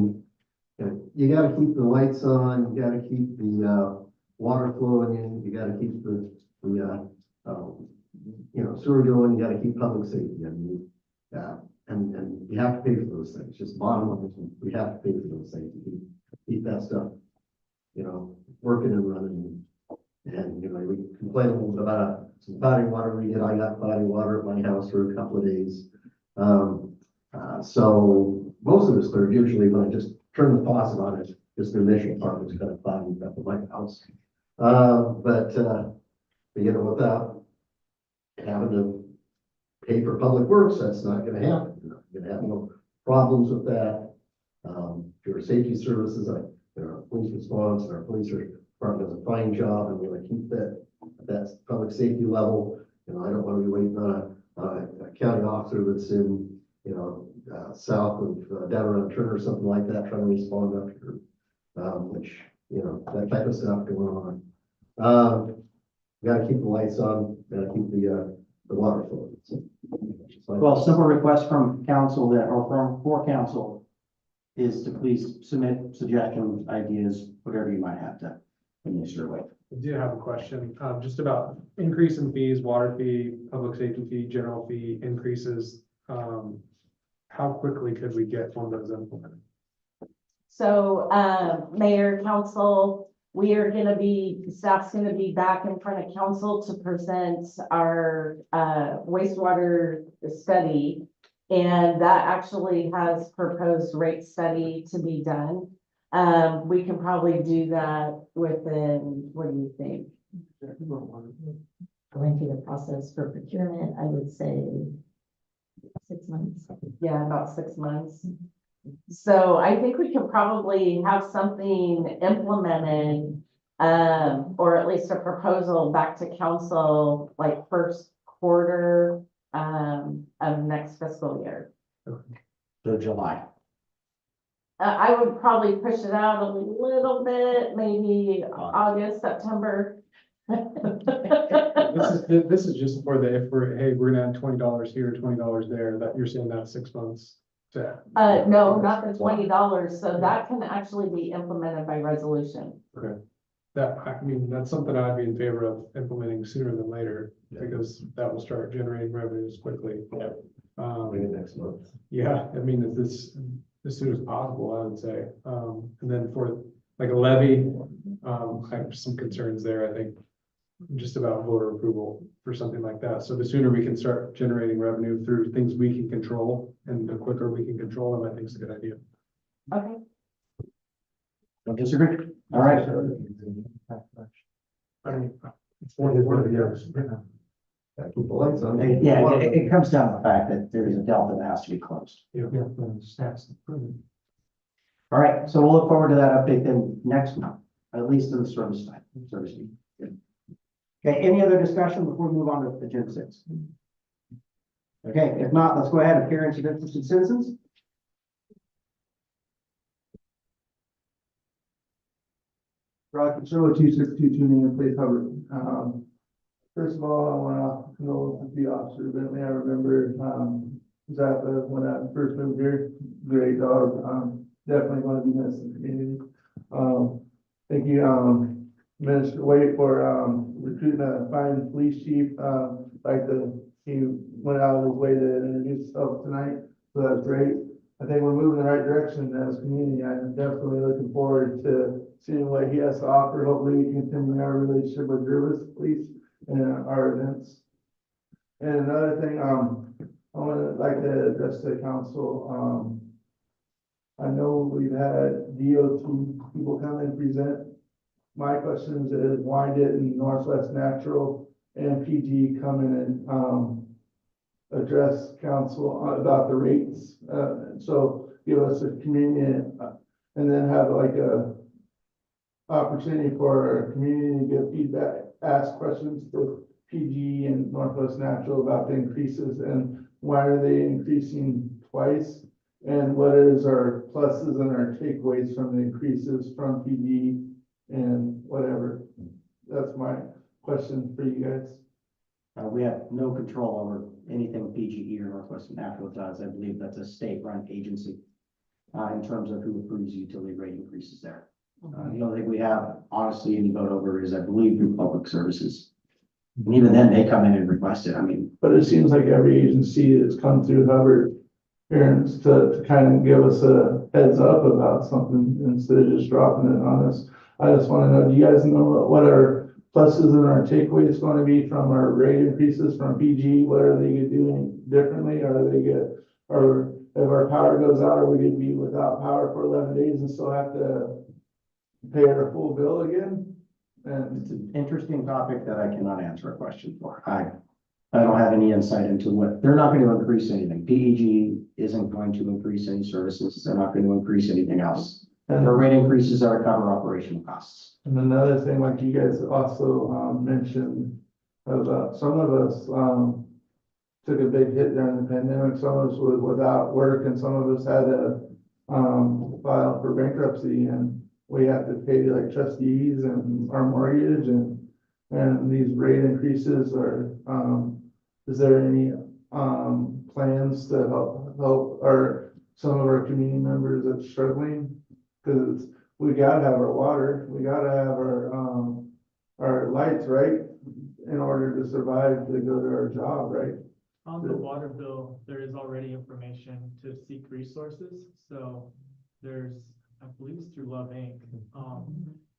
You gotta keep the lights on, you gotta keep the, water flowing in, you gotta keep the, sewer going, you gotta keep public safety. I mean, and you have to pay for those things. Just bottom line, we have to pay for those things. To keep that stuff, working and running. And, we complain a little bit about some cloudy water we get. I got cloudy water at my house for a couple of days. So most of it's clear. Usually when I just turn the faucet on, it's just the initial part that's kind of cloudy at the White House. But without having to pay for public works, that's not going to happen. You're going to have no problems with that. Your safety services, our police response, and our police department does a fine job, and we want to keep that public safety level. I don't want to be waiting on a county officer that's in, south of down around Turner or something like that, trying to respond up here. Which, that type of stuff going on. Gotta keep the lights on, gotta keep the water flowing. Well, simple request from council for council is to please submit suggestions, ideas, whatever you might have to Minister Wade. I do have a question, just about increase in fees, water fee, public safety fee, general fee increases. How quickly could we get one of those implemented? So, mayor, council, we are gonna be, staff's gonna be back in front of council to present our, wastewater study. And that actually has proposed rate study to be done. We can probably do that within, what do you think? Going through the process for procurement, I would say 6 months. Yeah, about 6 months. So I think we could probably have something implemented, or at least a proposal back to council, like first quarter, of next fiscal year. So July. I would probably push it out a little bit, maybe August, September. This is just for the, if we're, hey, we're gonna add $20 here, $20 there, that you're saying that's 6 months. To No, not the $20, so that can actually be implemented by resolution. that, I mean, that's something I'd be in favor of implementing sooner than later, because that will start generating revenues quickly. Next month. Yeah, I mean, if this, as soon as possible, I would say. And then for like a levy, I have some concerns there, I think, just about voter approval for something like that. So the sooner we can start generating revenue through things we can control, and the quicker we can control them, I think is a good idea. Okay. Don't disagree. All right. I mean, Keep the lights on. Yeah, it comes down to the fact that there is a delta that has to be closed. Yeah, the stats. All right, so we'll look forward to that update then next month, at least in the service side, service fee. Good. Okay, any other discussion before we move on to agenda 6? Okay, if not, let's go ahead. Appearance of interested citizens. Rock and Show 262 Name Place Hubbard. First of all, I want to know the officer Bentley. I remember Zappa when I first moved here. Great dog. Definitely going to be missed in the community. Thank you, Minister Wade, for recruiting a fine police chief. He went out of his way to introduce himself tonight, so that's great. I think we're moving in the right direction as a community. I'm definitely looking forward to seeing what he has to offer. Hopefully we can continue our relationship with Jervis Police and our events. And another thing, I would like to address the council. I know we've had DOT people come and present. My question is why didn't Northwest Natural and PG come in and address council about the rates? So give us a community and then have like a opportunity for our community to give feedback, ask questions to PG and Northwest Natural about the increases and why are they increasing twice? And what is our pluses and our takeaways from the increases from PG and whatever? That's my question for you guys. We have no control over anything PGE or Northwest Natural does. I believe that's a state-run agency in terms of who approves utility rate increases there. The only thing we have, honestly, any vote over is, I believe, through public services. And even then, they come in and request it. I mean, But it seems like every agency that's come through Hubbard parents to kind of give us a heads up about something instead of just dropping it on us. I just want to know, do you guys know what our pluses and our takeaways going to be from our rate increases from PG? What are they doing differently? Or if our power goes out, are we going to be without power for 11 days and still have to pay our full bill again? And it's an interesting topic that I cannot answer a question for. I don't have any insight into what, they're not going to increase anything. PEG isn't going to increase any services. They're not going to increase anything else. And the rate increases are to cover operational costs. And another thing, like you guys also mentioned, about some of us took a big hit during the pandemic. Some of us were without work, and some of us had to file for bankruptcy, and we have to pay like trustees and our mortgage, and these rate increases are. Is there any plans to help some of our community members that's struggling? Because we gotta have our water, we gotta have our lights, right? In order to survive, to go to our job, right? On the water bill, there is already information to seek resources. So there's, I believe it's through Love Inc.,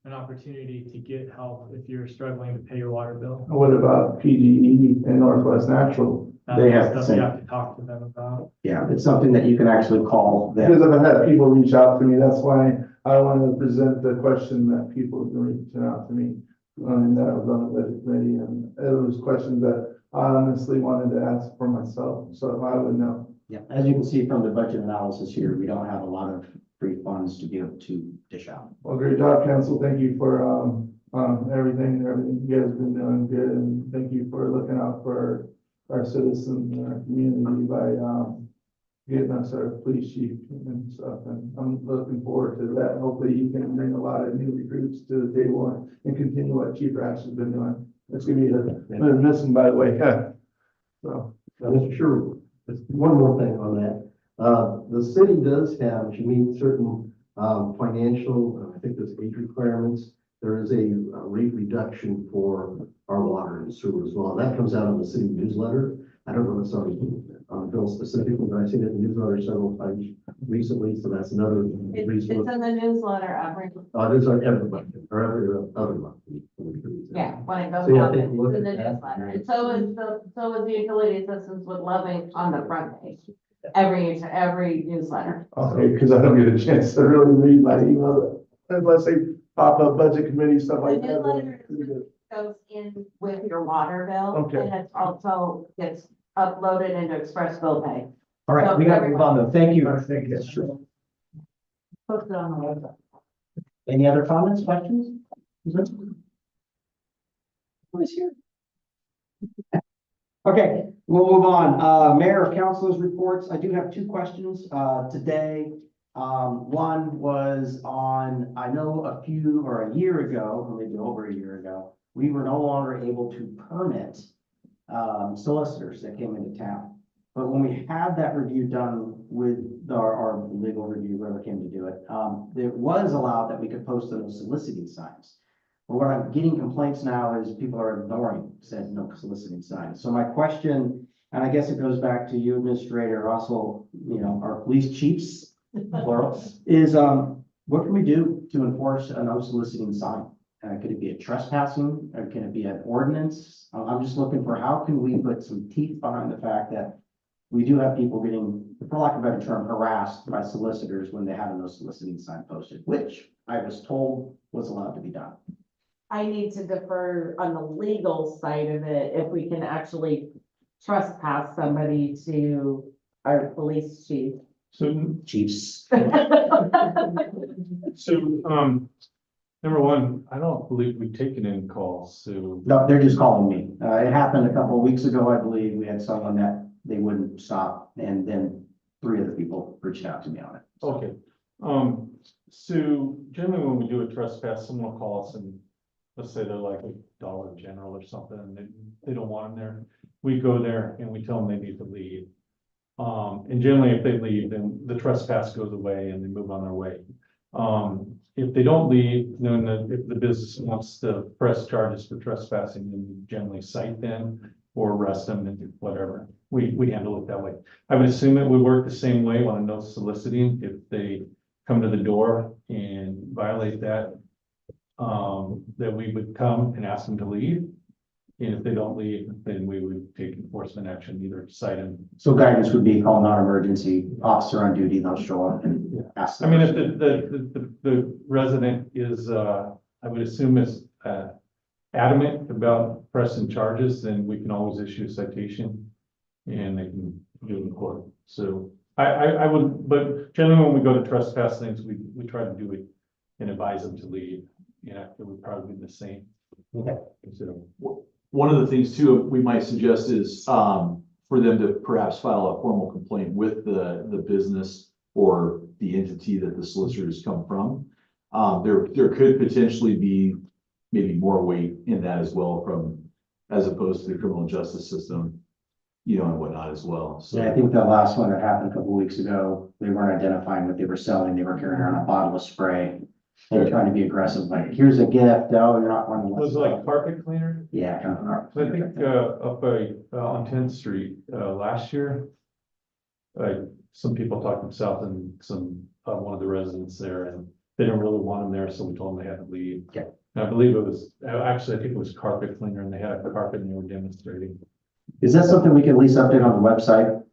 an opportunity to get help if you're struggling to pay your water bill. What about PGE and Northwest Natural? They have Stuff the you same. have to talk to them about. Yeah, it's something that you can actually call them. Because I've had people reach out to me, that's why I wanted to present the question that people have been reaching out to me. And that was on the budget committee, and it was questions that I honestly wanted to ask for myself, so I would know. Yeah, as you can see from the budget analysis here, we don't have a lot of free funds to be able to dish out. Well, great job, council. Thank you for everything you guys have been doing good, and thank you for looking out for our citizens and our community by getting us our police chief and stuff, and I'm looking forward to that. Hopefully you can bring a lot of new recruits to the table and continue what Chief Rash has been doing. That's gonna be the missing, by the way, so. Mr. Sherwood, just one more thing on that. The city does have, to meet certain, financial, I think there's age requirements. There is a rate reduction for our water and sewer as well. That comes out in the city newsletter. I don't know if it's on the bill specifically, but I've seen it in the newsletter several times recently, so that's another It's reason. in the newsletter every, It is on every month, or every other month. yeah, when it goes So, yeah, out, take it's a look in the at that. newsletter. And so is the utility assistance with Loving on the front page. Every newsletter. Okay, because I don't get a chance to really read my email unless they pop up budget committee, stuff The like that. newsletter goes in with your water bill. Okay. And it's also gets uploaded into Express Bill Pay. All right, we gotta move on though. Thank you. Thank you. Post it on the website. Any other comments, questions? Who is here? Okay, we'll move on. Mayor of Councilors reports. I do have two questions, today. One was on, I know a year ago, or maybe over a year ago, we were no longer able to permit, solicitors that came into town. But when we had that review done with our legal review, whoever came to do it, it was allowed that we could post those soliciting signs. But what I'm getting complaints now is people are ignoring said no soliciting signs. So my question, and I guess it goes back to you, Administrator Russell, our police chiefs, plural, is, what can we do to enforce a no soliciting sign? Could it be a trespassing, or can it be an ordinance? I'm just looking for how can we put some teeth behind the fact that we do have people getting, for lack of a better term, harassed by solicitors when they have a no soliciting sign posted, which I was told was allowed to be done. I need to defer on the legal side of it, if we can actually trespass somebody to our police chief. So, Chiefs. number one, I don't believe we've taken any calls, so. No, they're just calling me. It happened a couple of weeks ago, I believe. We had someone that they wouldn't stop, and then 3 other people reached out to me on it. Okay, so generally when we do a trespass, someone will call us and let's say they're like a Dollar General or something, and they don't want them there. We go there and we tell them they need to leave. And generally if they leave, then the trespass goes away and they move on their way. If they don't leave, then if the business wants to press charges for trespassing, then we generally cite them or arrest them and whatever. We handle it that way. I would assume it would work the same way on a no soliciting if they come to the door and violate that. That we would come and ask them to leave. And if they don't leave, then we would take enforcement action, either cite them. So guidance would be call non-emergency officer on duty. They'll show up and ask. I mean, if the resident is, I would assume is, adamant about pressing charges, then we can always issue a citation and they can do it in court. So I would, but generally when we go to trespass things, we try to do it and advise them to leave. Yeah, it would probably be the same. Okay. One of the things too, we might suggest is, for them to perhaps file a formal complaint with the business or the entity that the solicitors come from. There could potentially be maybe more weight in that as well as opposed to the criminal justice system, and whatnot as well. So. Yeah, I think the last one that happened a couple of weeks ago, they weren't identifying what they were selling. They were carrying around a bottle of spray. They were trying to be aggressive, like, here's a gift. Oh, you're not one of Was it like carpet cleaner? Yeah, kind of. I think, up on 10th Street, last year. Some people talked themselves and one of the residents there, and they didn't really want them there, so we told them they had to leave. Okay. And I believe it was, actually, I think it was carpet cleaner, and they had a carpet and they were demonstrating. Is that something we can at least update on the website?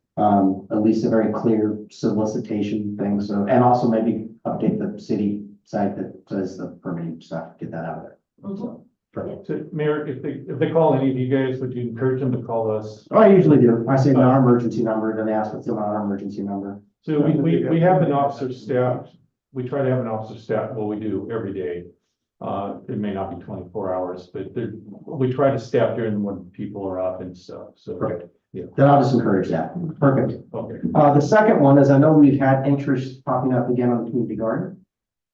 At least a very clear solicitation thing, so, and also maybe update the city site that says the permitting stuff, get that out of there. So, perfect. So, Mayor, if they call any of you guys, would you encourage them to call us? Oh, I usually do. I say non-emergency number, then they ask what's the non-emergency number. So we have an officer staff, we try to have an officer staff, well, we do every day. It may not be 24 hours, but we try to staff during when people are up and stuff, so. Right. Then I'll just encourage that. Perfect. Okay. The second one is I know we've had interest popping up again on the community garden.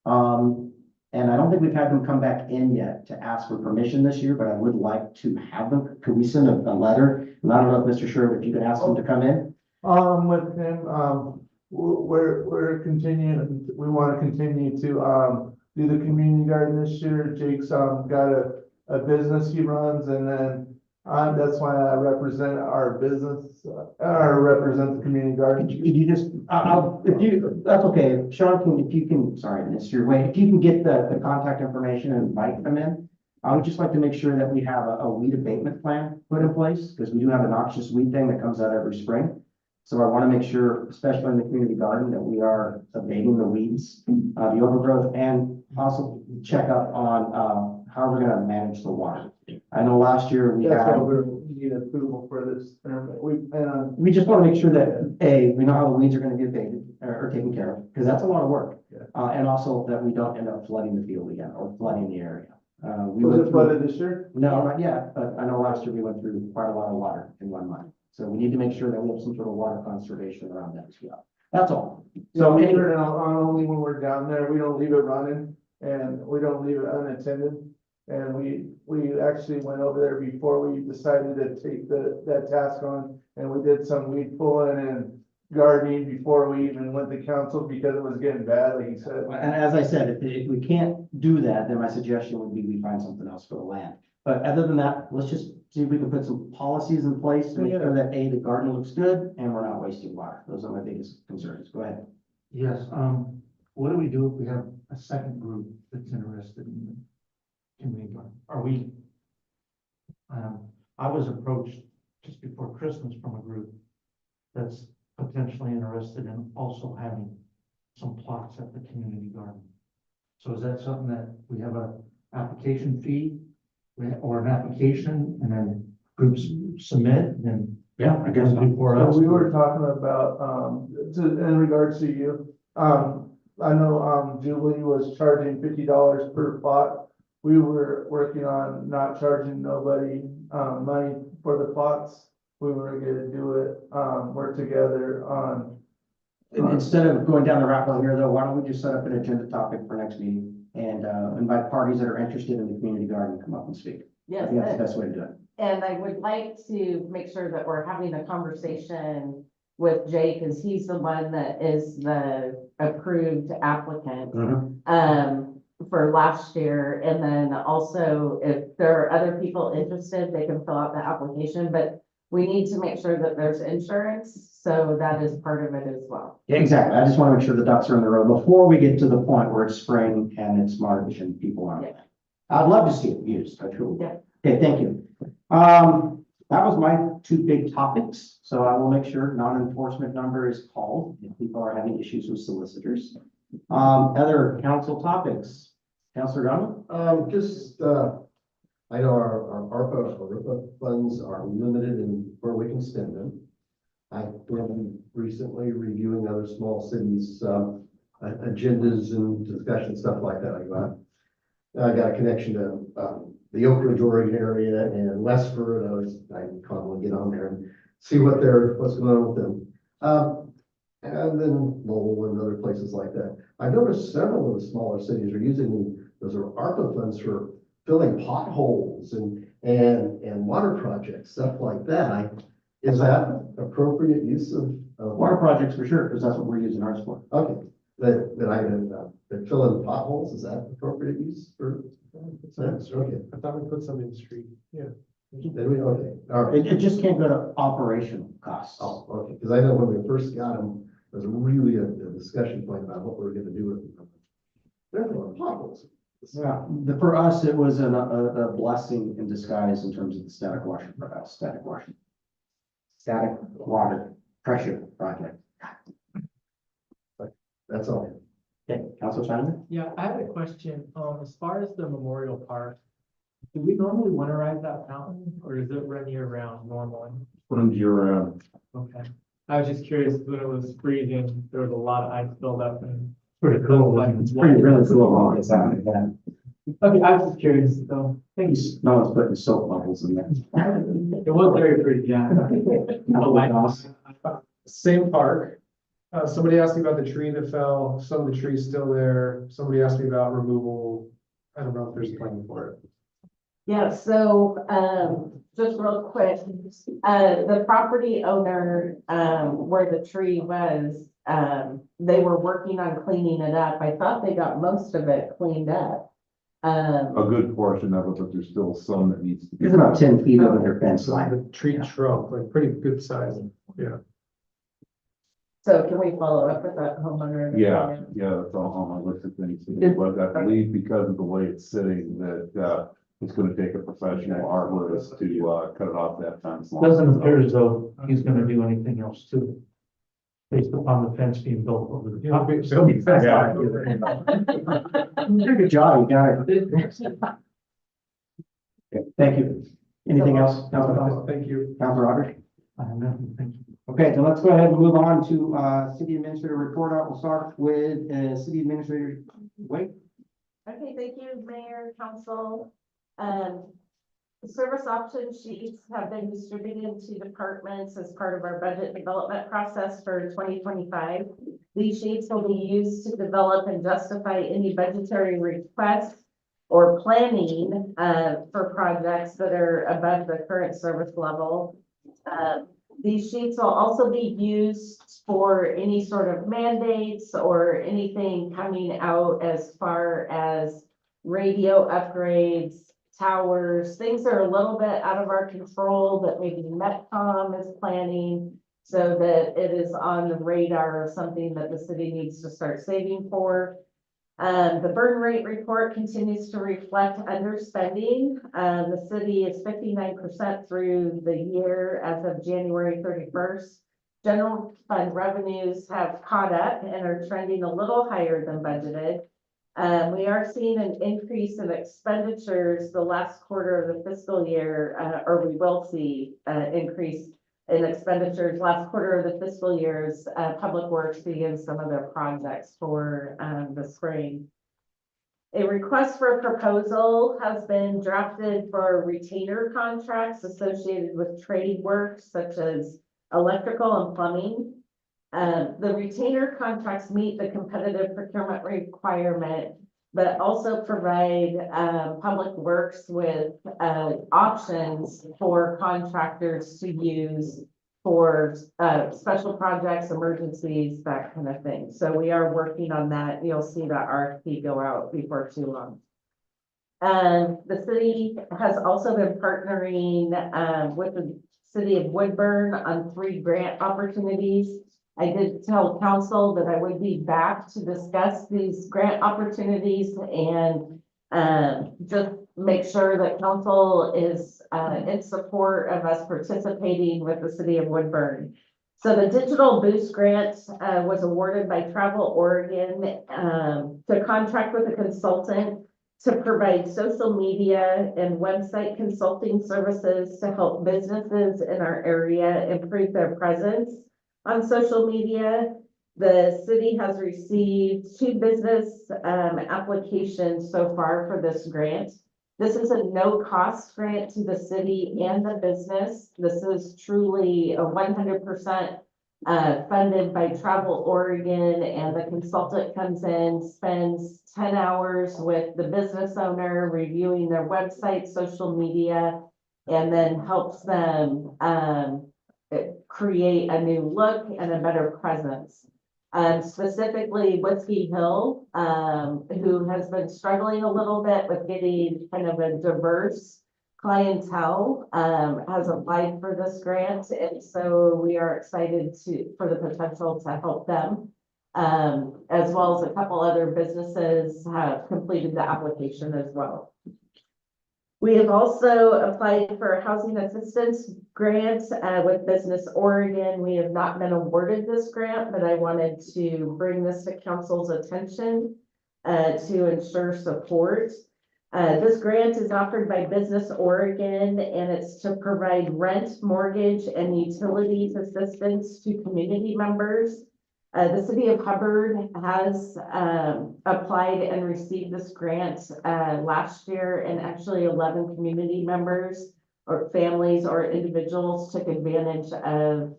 And I don't think we've had them come back in yet to ask for permission this year, but I would like to have them. Could we send a letter? And I don't know if Mr. Sherwood, if you could ask them to come in? With him, we're continuing, we want to continue to, do the community garden this year. Jake's, got a business he runs, and then, that's why I represent our business, or represent the community garden. Could you just, if you, that's okay. Sean, if you can, sorry, Mr. Your way, if you can get the contact information and invite them in. I would just like to make sure that we have a weed abatement plan put in place, because we do have a noxious weed thing that comes out every spring. So I want to make sure, especially in the community garden, that we are abating the weeds, the overgrowth, and also check up on, how we're gonna manage the water. I know last year we That's had. why we need approval for this permit. We plan on, We just want to make sure that, A, we know how the weeds are going to get abated or taken care of, because that's a lot of work. And also that we don't end up flooding the field again or flooding the area. We was went it through, flooded this year? no, not yet, but I know last year we went through quite a lot of water in 1 month. So we need to make sure that we have some sort of water conservation around that as well. That's all. So So anyway, only when we're down there, we don't leave it running and we don't leave it unattended. And we actually went over there before we decided to take that task on, and we did some weed pulling and gardening before we even went to council because it was getting bad, like you said. and as I said, if we can't do that, then my suggestion would be we find something else for the land. But other than that, let's just see if we can put some policies in place to make sure that A, the garden looks good and we're not wasting water. Those are my biggest concerns. Go ahead. Yes, what do we do if we have a second group that's interested in the community garden? Are we, I was approached just before Christmas from a group that's potentially interested in also having some plots at the community garden. So is that something that we have a application fee or an application and then groups submit and? Yeah, I guess so. Before So us. we were talking about, in regards to you, I know, Julie was charging $50 per plot. We were working on not charging nobody, money for the plots. We were gonna do it, work together on. And instead of going down the rabbit hole here, though, why don't we just set up an agenda topic for next meeting and invite parties that are interested in the community garden to come up and speak? I Yes, think that's the best way to do it. and I would like to make sure that we're having a conversation with Jake, because he's the one that is the approved applicant. For last year, and then also if there are other people interested, they can fill out the application, but we need to make sure that there's insurance, so that is part of it as well. Yeah, exactly. I just want to make sure the ducks are in the road before we get to the point where it's spring and it's March and people aren't. Yeah. I'd love to see it used, I truly. Yeah. Okay, thank you. That was my 2 big topics, so I will make sure non-enforcement number is called if people are having issues with solicitors. Other council topics? Councilor Gunn? I know our ARPA or RIPA funds are limited in where we can spend them. I've been recently reviewing other small cities, agendas and discussion, stuff like that. I got a connection to, the Oak Ridge, Oregon area and Westford. I constantly get on there and see what's going on with them. And then Lowell and other places like that. I noticed several of the smaller cities are using those are ARPA funds for filling potholes and water projects, stuff like that. Is that appropriate use of? Water projects for sure, because that's what we're using ours for. Okay, that filling potholes, is that appropriate use for? Okay, I thought we put some in the street, yeah. then we, okay, all right. It just can't go to operational costs. Oh, okay, because I know when we first got them, there was really a discussion point about what we were gonna do with them. They're filling potholes. Yeah, for us, it was a blessing in disguise in terms of the static water pressure project. That's all. Okay, Councilor Simon? Yeah, I had a question. As far as the Memorial Park, do we normally winterize that fountain, or does it run year round normally? Runs year round. Okay. I was just curious, when it was freezing, there was a lot of ice buildup and. Pretty cool. It's pretty really cool. All this out, yeah. Okay, I was just curious, though. Thanks. No one's putting soap bubbles in there. It was very pretty, yeah. Same park. Somebody asked me about the tree that fell, some of the trees still there, somebody asked me about removal. I don't know if there's a plan for it. Yeah, so, just real quick, the property owner, where the tree was, they were working on cleaning it up. I thought they got most of it cleaned up. A good portion of it, but there's still some that needs to be. It's about 10 feet over their fence line. The tree trunk, like pretty good size, yeah. So can we follow up with that homeowner? Yeah, that's all on my list of things, but I believe because of the way it's sitting, that, it's gonna take a professional arborist to, cut it off that fence line. Doesn't appear as though he's gonna do anything else too. Based upon the fence being built over the top. They'll be fast. You did a good job, you got it. Okay, thank you. Anything else, Councilor? Thank you. Councilor Roderick? I have nothing, thank you. Okay, then let's go ahead and move on to, city administrator report out. We'll start with, city administrator Wade. Okay, thank you, Mayor, Council. Service option sheets have been distributed to departments as part of our budget development process for 2025. These sheets will be used to develop and justify any budgetary requests or planning for projects that are above the current service level. These sheets will also be used for any sort of mandates or anything coming out as far as radio upgrades, towers, things that are a little bit out of our control that maybe Metcom is planning so that it is on the radar of something that the city needs to start saving for. The burn rate report continues to reflect underspending. The city is 59% through the year as of January 31st. General fund revenues have caught up and are trending a little higher than budgeted. We are seeing an increase in expenditures the last quarter of the fiscal year, or we will see increase in expenditures last quarter of the fiscal years. Public Works begins some of their projects for the spring. A request for a proposal has been drafted for retainer contracts associated with trade work such as electrical and plumbing. The retainer contracts meet the competitive procurement requirement, but also provide Public Works with options for contractors to use for special projects, emergencies, that kind of thing. So we are working on that. You'll see that RFP go out before too long. The city has also been partnering with the city of Woodburn on 3 grant opportunities. I did tell council that I would be back to discuss these grant opportunities and just make sure that council is in support of us participating with the city of Woodburn. So the Digital Boost Grant was awarded by Travel Oregon to contract with a consultant to provide social media and website consulting services to help businesses in our area improve their presence on social media. The city has received 2 business applications so far for this grant. This is a no-cost grant to the city and the business. This is truly a 100% funded by Travel Oregon, and the consultant comes in, spends 10 hours with the business owner reviewing their website, social media, and then helps them create a new look and a better presence. Specifically Whiskey Hill, who has been struggling a little bit with getting kind of a diverse clientele, has applied for this grant. And so we are excited for the potential to help them, as well as a couple other businesses have completed the application as well. We have also applied for a housing assistance grant with Business Oregon. We have not been awarded this grant, but I wanted to bring this to council's attention to ensure support. This grant is offered by Business Oregon, and it's to provide rent, mortgage, and utilities assistance to community members. The city of Hubbard has, applied and received this grant, last year, and actually 11 community members or families or individuals took advantage of,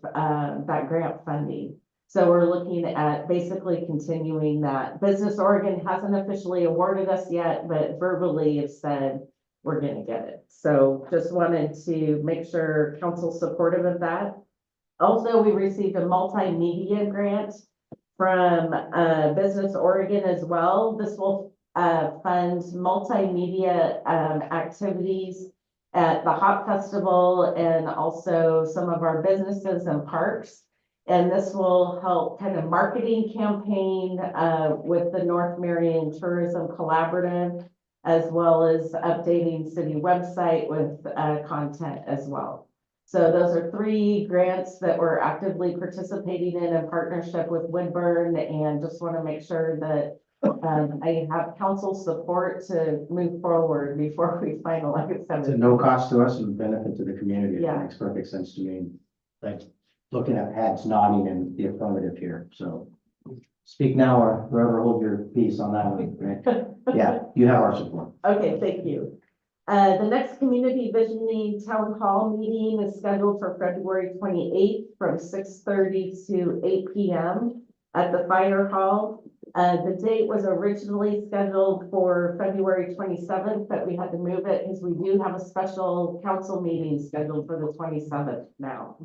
that grant funding. So we're looking at basically continuing that. Business Oregon hasn't officially awarded us yet, but verbally have said we're gonna get it. So just wanted to make sure council's supportive of that. Also, we received a multimedia grant from, Business Oregon as well. This will, fund multimedia, activities at the Hop Festival and also some of our businesses and parks. And this will help kind of marketing campaign, with the North Marion Tourism Collaborative, as well as updating city website with, content as well. So those are 3 grants that we're actively participating in partnership with Woodburn, and just want to make sure that, I have council support to move forward before we finalize It's at them. no cost to us and benefit to the community. It Yeah. makes perfect sense to me. Like, looking at Pat's nodding in the affirmative here, so. Speak now or forever hold your peace on that one, right? Yeah, you have our support. Okay, thank you. The next community visioning town hall meeting is scheduled for February 28th from 6:30 to 8 p.m. at the fire hall. The date was originally scheduled for February 27th, but we had to move it because we do have a special council meeting scheduled for the 27th now.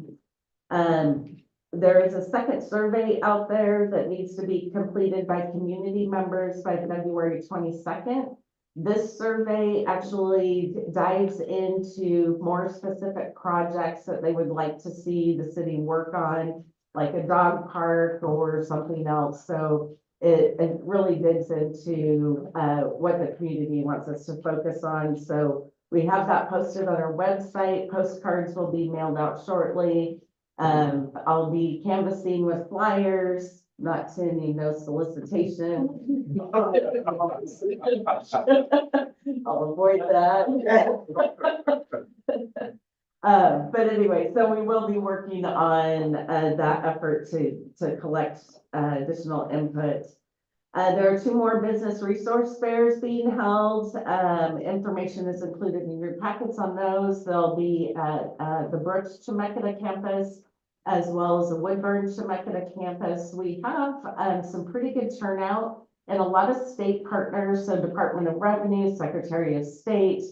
There is a second survey out there that needs to be completed by community members by February 22nd. This survey actually dives into more specific projects that they would like to see the city work on, like a dog park or something else. So it really digs into, what the community wants us to focus on. So we have that posted on our website. Postcards will be mailed out shortly. I'll be canvassing with flyers, not sending no solicitation. I'll avoid that. But anyway, so we will be working on, that effort to collect, additional input. There are 2 more business resource fairs being held. Information is included in your packets on those. They'll be at, the Brooks Chemeketa campus, as well as the Woodburn Chemeketa campus. We have, some pretty good turnout and a lot of state partners, so Department of Revenue, Secretary of State,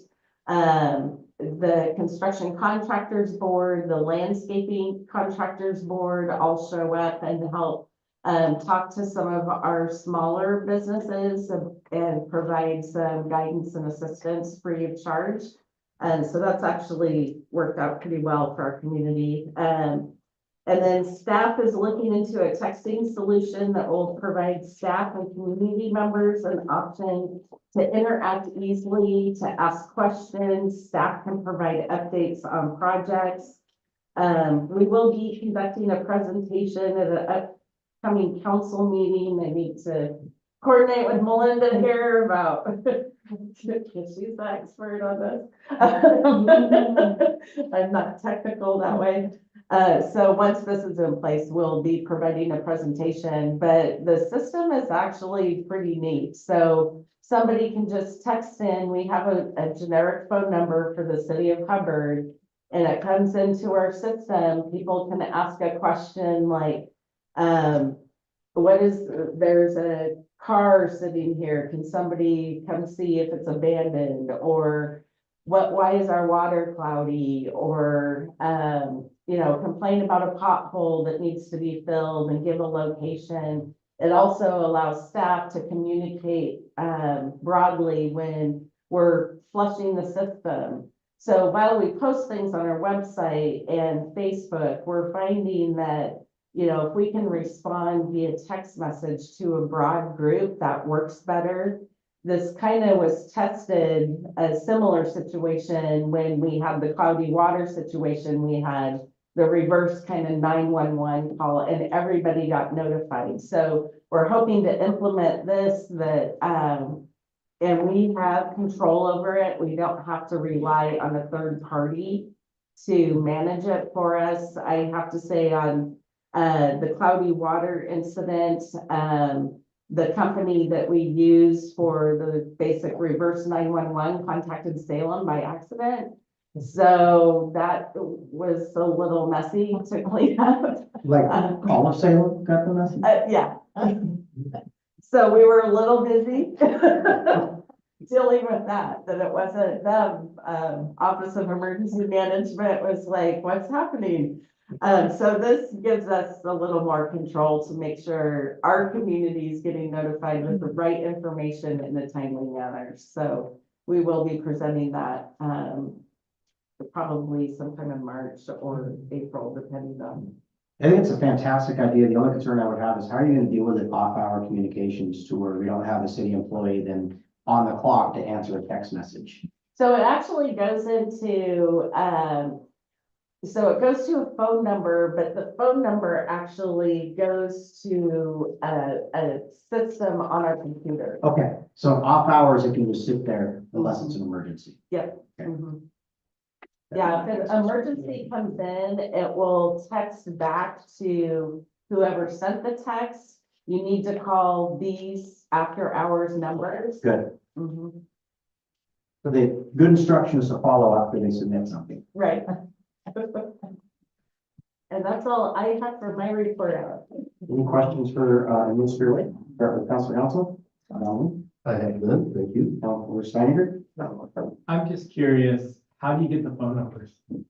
the Construction Contractors Board, the Landscaping Contractors Board all show up and help, talk to some of our smaller businesses and provide some guidance and assistance free of charge. And so that's actually worked out pretty well for our community. And then staff is looking into a texting solution that will provide staff and community members an option to interact easily, to ask questions. Staff can provide updates on projects. We will be conducting a presentation at an upcoming council meeting. I need to coordinate with Melinda here about, she's the expert on this. I'm not technical that way. So once this is in place, we'll be providing a presentation, but the system is actually pretty neat. So somebody can just text in. We have a generic phone number for the city of Hubbard, and it comes into our system. People can ask a question like, there's a car sitting here. Can somebody come see if it's abandoned? Or why is our water cloudy? Or, complain about a pothole that needs to be filled and give a location. It also allows staff to communicate, broadly when we're flushing the system. So while we post things on our website and Facebook, we're finding that, if we can respond via text message to a broad group, that works better. This kind of was tested, a similar situation when we had the cloudy water situation. We had the reverse kind of 911 call and everybody got notified. So we're hoping to implement this and we have control over it. We don't have to rely on a third party to manage it for us. I have to say on the cloudy water incident, the company that we use for the basic reverse 911 contacted Salem by accident. So that was a little messy to clean up. Like, call of Salem got the message? Yeah. So we were a little busy dealing with that it wasn't them. Office of Emergency Management was like, what's happening? So this gives us a little more control to make sure our community is getting notified with the right information in a timely manner. So we will be presenting that, probably sometime in March or April, depending on. I think it's a fantastic idea. The only concern I would have is how are you gonna deal with it off-hour communications to where we don't have a city employee then on the clock to answer a text message? So it actually goes into, so it goes to a phone number, but the phone number actually goes to a system on our computer. Okay, so off hours, it can just sit there unless it's an emergency. Yep. Okay. Mhm. Yeah, if an emergency comes in, it will text back to whoever sent the text. You need to call these after hours numbers. Good. Mhm. So the good instructions to follow after they submit something. Right. And that's all I have for my report out. Any questions for, Administrator Wade? Start with Council? I have none, thank you. Councilor Steiniger? I'm just curious, how do you get the phone numbers? Is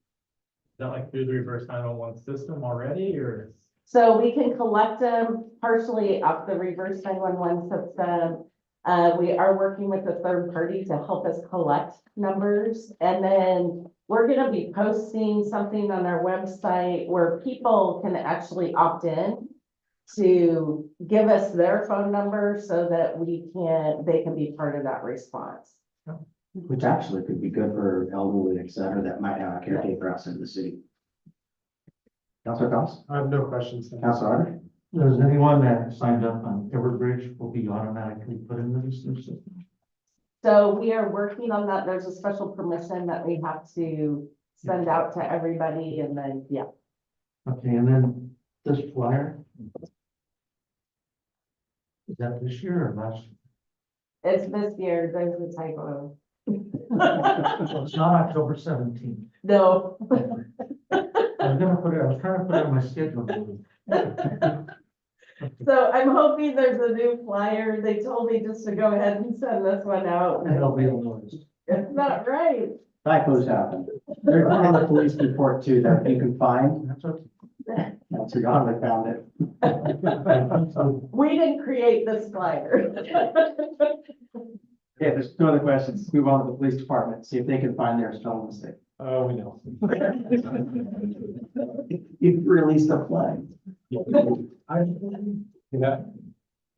that like through the reverse 911 system already, or? So we can collect them partially off the reverse 911 system. We are working with a third party to help us collect numbers. And then we're gonna be posting something on our website where people can actually opt in to give us their phone number so that they can be part of that response. Which actually could be good for elderly, et cetera, that might have a caretaker outside of the city. Councilor Cox? I have no questions. Councilor Arder? Does anyone that signed up on Everbridge will be automatically put into this new system? So we are working on that. There's a special permission that we have to send out to everybody and then, yeah. Okay, and then this flyer? Is that this year or last? It's this year. There's a typo. So it's not October 17th. No. I was trying to put it on my schedule. So I'm hoping there's a new flyer. They told me just to go ahead and send this one out. And it'll be a notice. It's not right. Typos happen. There's one in the police report too that you can find. That's okay. That's who got it, found it. We didn't create this flyer. Okay, there's two other questions. Move on to the police department, see if they can find their spelling mistake. Oh, we know. You released a flag. Yeah.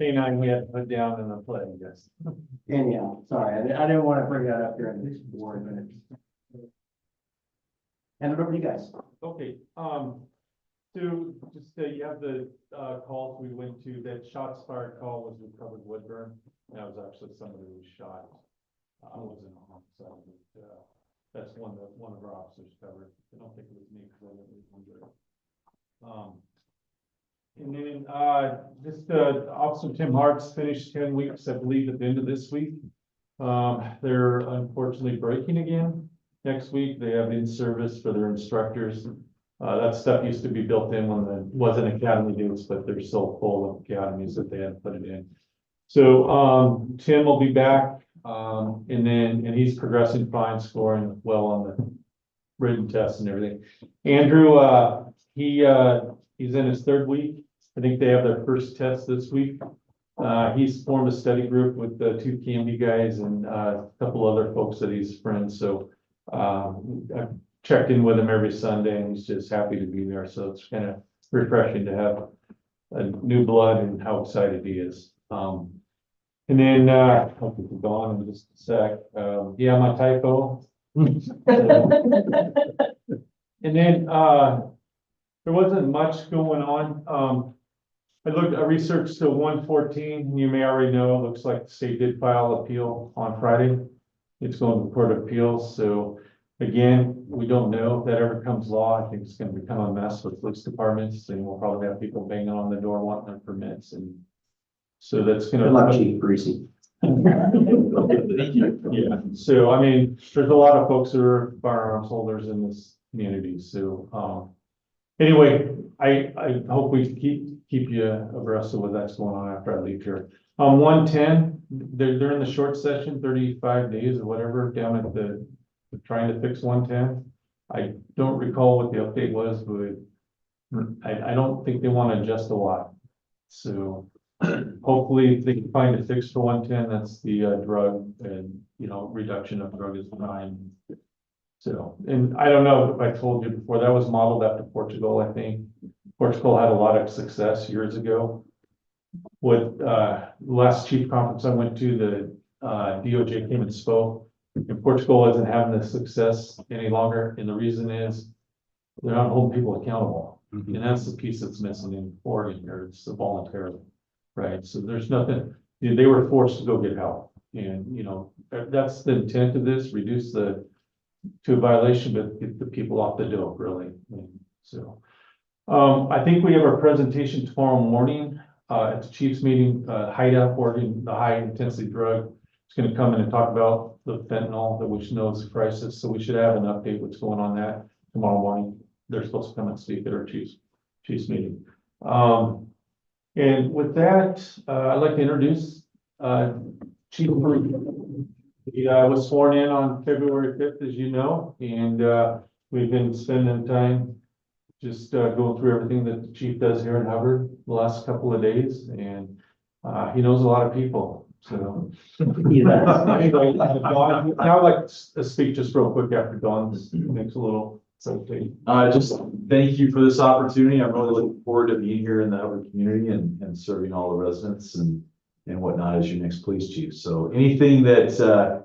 K9 we had to put down in the play, I guess. Anyhow, sorry, I didn't want to bring that up here in this board minutes. Hand it over to you guys. Okay, so just, you have the, calls we went to, that shots fired call was recovered Woodburn. That was actually somebody who was shot. I wasn't on homicide, but, that's one that one of our officers covered. I don't think it was me because I didn't remember it. And then, just, Officer Tim Hart's finished 10 weeks, I believe, at the end of this week. They're unfortunately breaking again. Next week, they have in-service for their instructors. That stuff used to be built in when there wasn't academy dates, but they're still full of academies that they had put it in. So, Tim will be back, and he's progressing fine, scoring well on the written tests and everything. Andrew, he's in his third week. I think they have their first test this week. He's formed a study group with the two KMB guys and a couple other folks that he's friends. So I've checked in with him every Sunday and he's just happy to be there. So it's kind of refreshing to have a new blood and how excited he is. And then I'll keep it going in just a sec. Yeah, my typo. And then there wasn't much going on. I researched the 114. You may already know, it looks like the state did file appeal on Friday. It's going to the Court of Appeals. So Again, we don't know if that ever becomes law. I think it's gonna become a mess with police departments, and we'll probably have people banging on the door wanting their permits, and so that's gonna. Good luck, Chief Greasy. Yeah, so I mean, there's a lot of folks who are firearms holders in this community, so, anyway, I hope we keep you abreast of what that's going on after I leave here. 110, they're in the short session, 35 days or whatever, down at the, trying to fix 110. I don't recall what the update was, but I don't think they want to adjust a lot. So hopefully if they can find a fix for 110, that's the drug and, reduction of drug is crime. So, and I don't know if I told you before, that was modeled after Portugal, I think. Portugal had a lot of success years ago. What, last chief conference I went to, the DOJ came and spoke, and Portugal isn't having the success any longer, and the reason is they're not holding people accountable. And that's the piece that's missing in Oregon here, it's the voluntary, right? So there's nothing, they were forced to go get help. And, that's the intent of this, reduce to a violation, but get the people off the dope, really. And so, I think we have our presentation tomorrow morning, at the chief's meeting, HIDA, Oregon, the high intensity drug. It's gonna come in and talk about the fentanyl, that which knows the crisis, so we should have an update what's going on that tomorrow morning. They're supposed to come and speak at our chief's meeting. And with that, I'd like to introduce, Chief Peru. He was sworn in on February 5th, as you know, and we've been spending time just going through everything that the chief does here in Hubbard the last couple of days, and he knows a lot of people. So anyway, Dawn, now I'd like to speak just real quick after Dawn makes a little something. Just thank you for this opportunity. I'm really looking forward to being here in the Hubbard community and serving all the residents and whatnot as your next police chief. So anything that,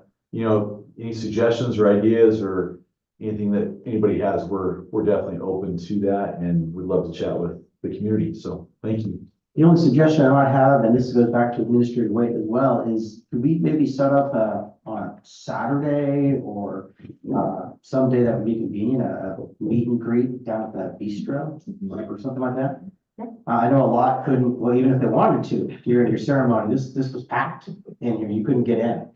any suggestions or ideas or anything that anybody has, we're definitely open to that, and we'd love to chat with the community. So thank you. The only suggestion I might have, and this goes back to Administrator Wade as well, is could we maybe set up on a Saturday or some day that would be convenient, a meet and greet down at that bistro or something like that? I know a lot couldn't, well, even if they wanted to, during your ceremony, this was packed in here, you couldn't get in.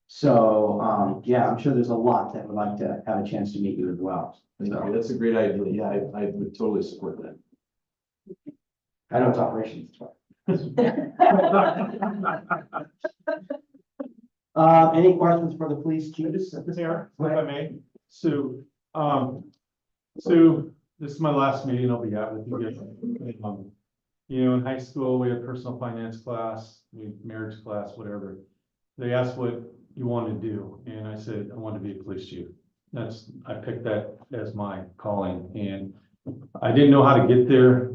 So, yeah, I'm sure there's a lot that would like to have a chance to meet you as well. So, That's a great idea. Yeah, I would totally support that. I know it's operations. Any questions for the police chief? Here, if I may. So, so this is my last meeting I'll be at with you guys. In high school, we had personal finance class, marriage class, whatever. They asked what you want to do, and I said, I want to be a police chief. I picked that as my calling, and I didn't know how to get there,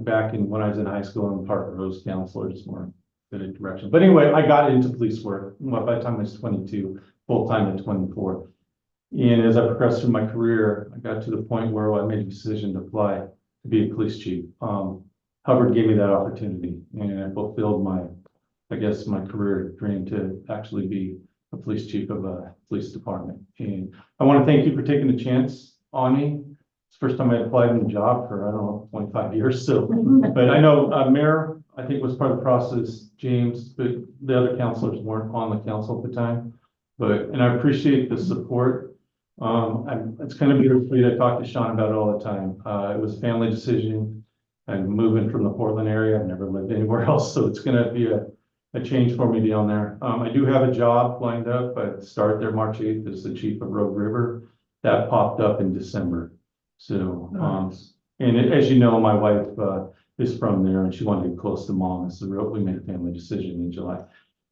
back when I was in high school, and Park Rose counselors weren't good at direction. But anyway, I got into police work by the time I was 22, full-time at 24. And as I progressed through my career, I got to the point where I made a decision to apply to be a police chief. Hubbard gave me that opportunity, and I fulfilled my career dream to actually be a police chief of a police department. And I want to thank you for taking the chance on me. It's the first time I applied in the job for, 25 years. So, but I know Mayor, I think, was part of the process, James, but the other counselors weren't on the council at the time. And I appreciate the support. It's kind of bittersweet. I talk to Sean about it all the time. It was a family decision. I'm moving from the Portland area. I've never lived anywhere else. So it's going to be a change for me down there. I do have a job lined up. I start there March 8th as the chief of Rogue River. That popped up in December. So, and as you know, my wife is from there, and she wanted to get close to mom. So we made a family decision in July.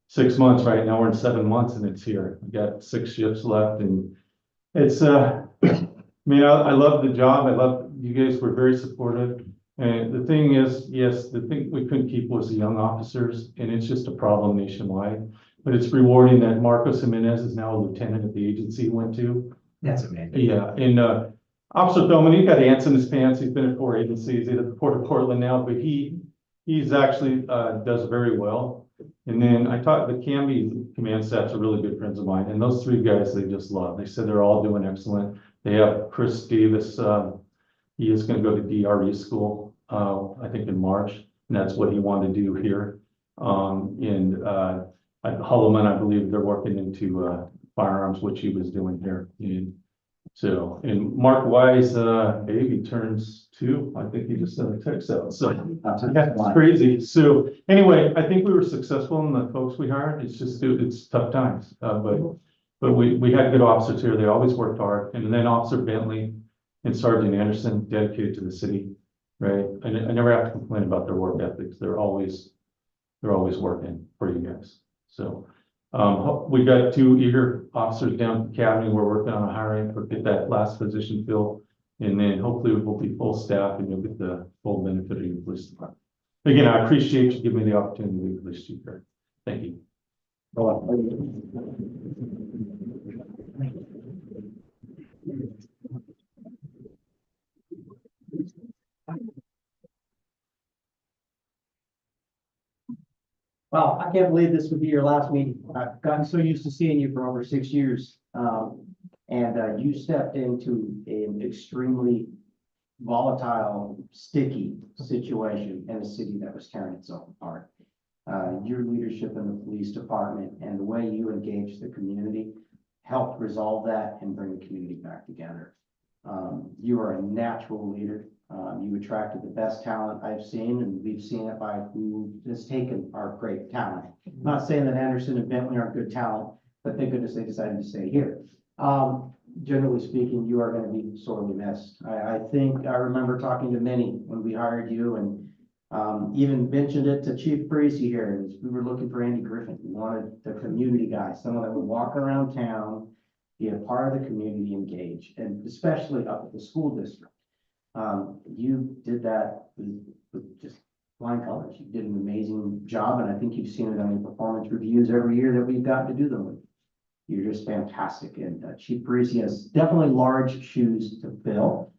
6 months right now, we're in 7 months, and it's here. We got 6 shifts left, and it's I love the job. I love you guys were very supportive. And the thing is, yes, the thing we couldn't keep was the young officers, and it's just a problem nationwide. But it's rewarding that Marcos Jimenez is now a lieutenant at the agency he went to. That's amazing. Yeah, and Officer Thomond, he's got ants in his pants. He's been at 4 agencies. He's at the Port of Portland now, but he's actually does very well. And then I taught the Canby command staff's are really good friends of mine, and those three guys, they just love. They said they're all doing excellent. They have Chris Davis, he is gonna go to DRE school, I think in March, and that's what he wanted to do here. At Holloman, I believe they're working into, firearms, which he was doing here. And Mark Wise, baby turns 2. I think he just sent a text out, so yeah, it's crazy. So anyway, I think we were successful in the folks we hired. It's just, it's tough times. But we had good officers here. They always worked hard. And then Officer Bentley and Sergeant Anderson dedicated to the city, right? And I never have to complain about their work ethics. They're always working for you guys. So we got 2 eager officers down at the academy. We're working on a hiring to get that last position filled. And then hopefully we'll be full staff and you'll get the full benefit of your police department. Again, I appreciate you giving me the opportunity to be police chief here. Thank you. Well, I can't believe this would be your last meeting. I've gotten so used to seeing you for over 6 years. And you stepped into an extremely volatile, sticky situation in a city that was tearing itself apart. Your leadership in the police department and the way you engaged the community helped resolve that and bring the community back together. You are a natural leader. You attracted the best talent I've seen, and we've seen it by who has taken our great talent. I'm not saying that Anderson and Bentley aren't good talent, but thank goodness they decided to stay here. Generally speaking, you are going to be sorely missed. I think I remember talking to many when we hired you, and even mentioned it to Chief Parisi here. We were looking for Andy Griffin. We wanted the community guy, someone that would walk around town, be a part of the community, engage, and especially up at the school district. You did that with just flying colors. You did an amazing job, and I think you've seen it on your performance reviews every year that we've gotten to do them with. You're just fantastic, and Chief Parisi has definitely large shoes to fill.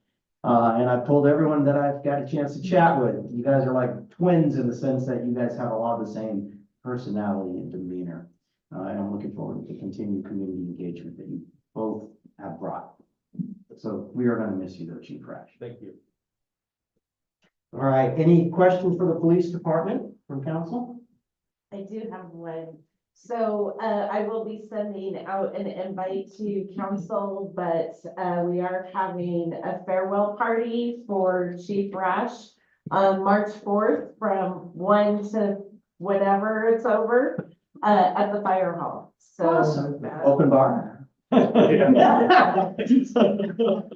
And I've told everyone that I've got a chance to chat with. You guys are like twins in the sense that you guys have a lot of the same personality and demeanor. And I'm looking forward to the continued community engagement that you both have brought. So we are going to miss you though, Chief Rash. Thank you. All right, any questions for the police department from council? I do have one. So I will be sending out an invite to council, but we are having a farewell party for Chief Rash on March 4th from 1 to whenever it's over at the fire hall. So Awesome. Open bar.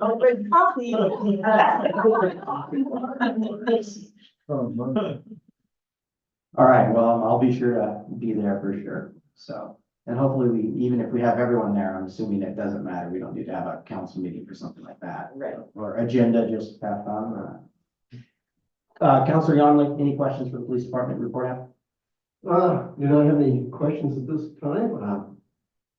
open coffee. All right, well, I'll be sure to be there for sure. So, and hopefully even if we have everyone there, I'm assuming it doesn't matter. We don't need to have a council meeting for something like that. Right. Or agenda, just have fun. Councilor Yonley, any questions for the police department report out? You don't have any questions at this time?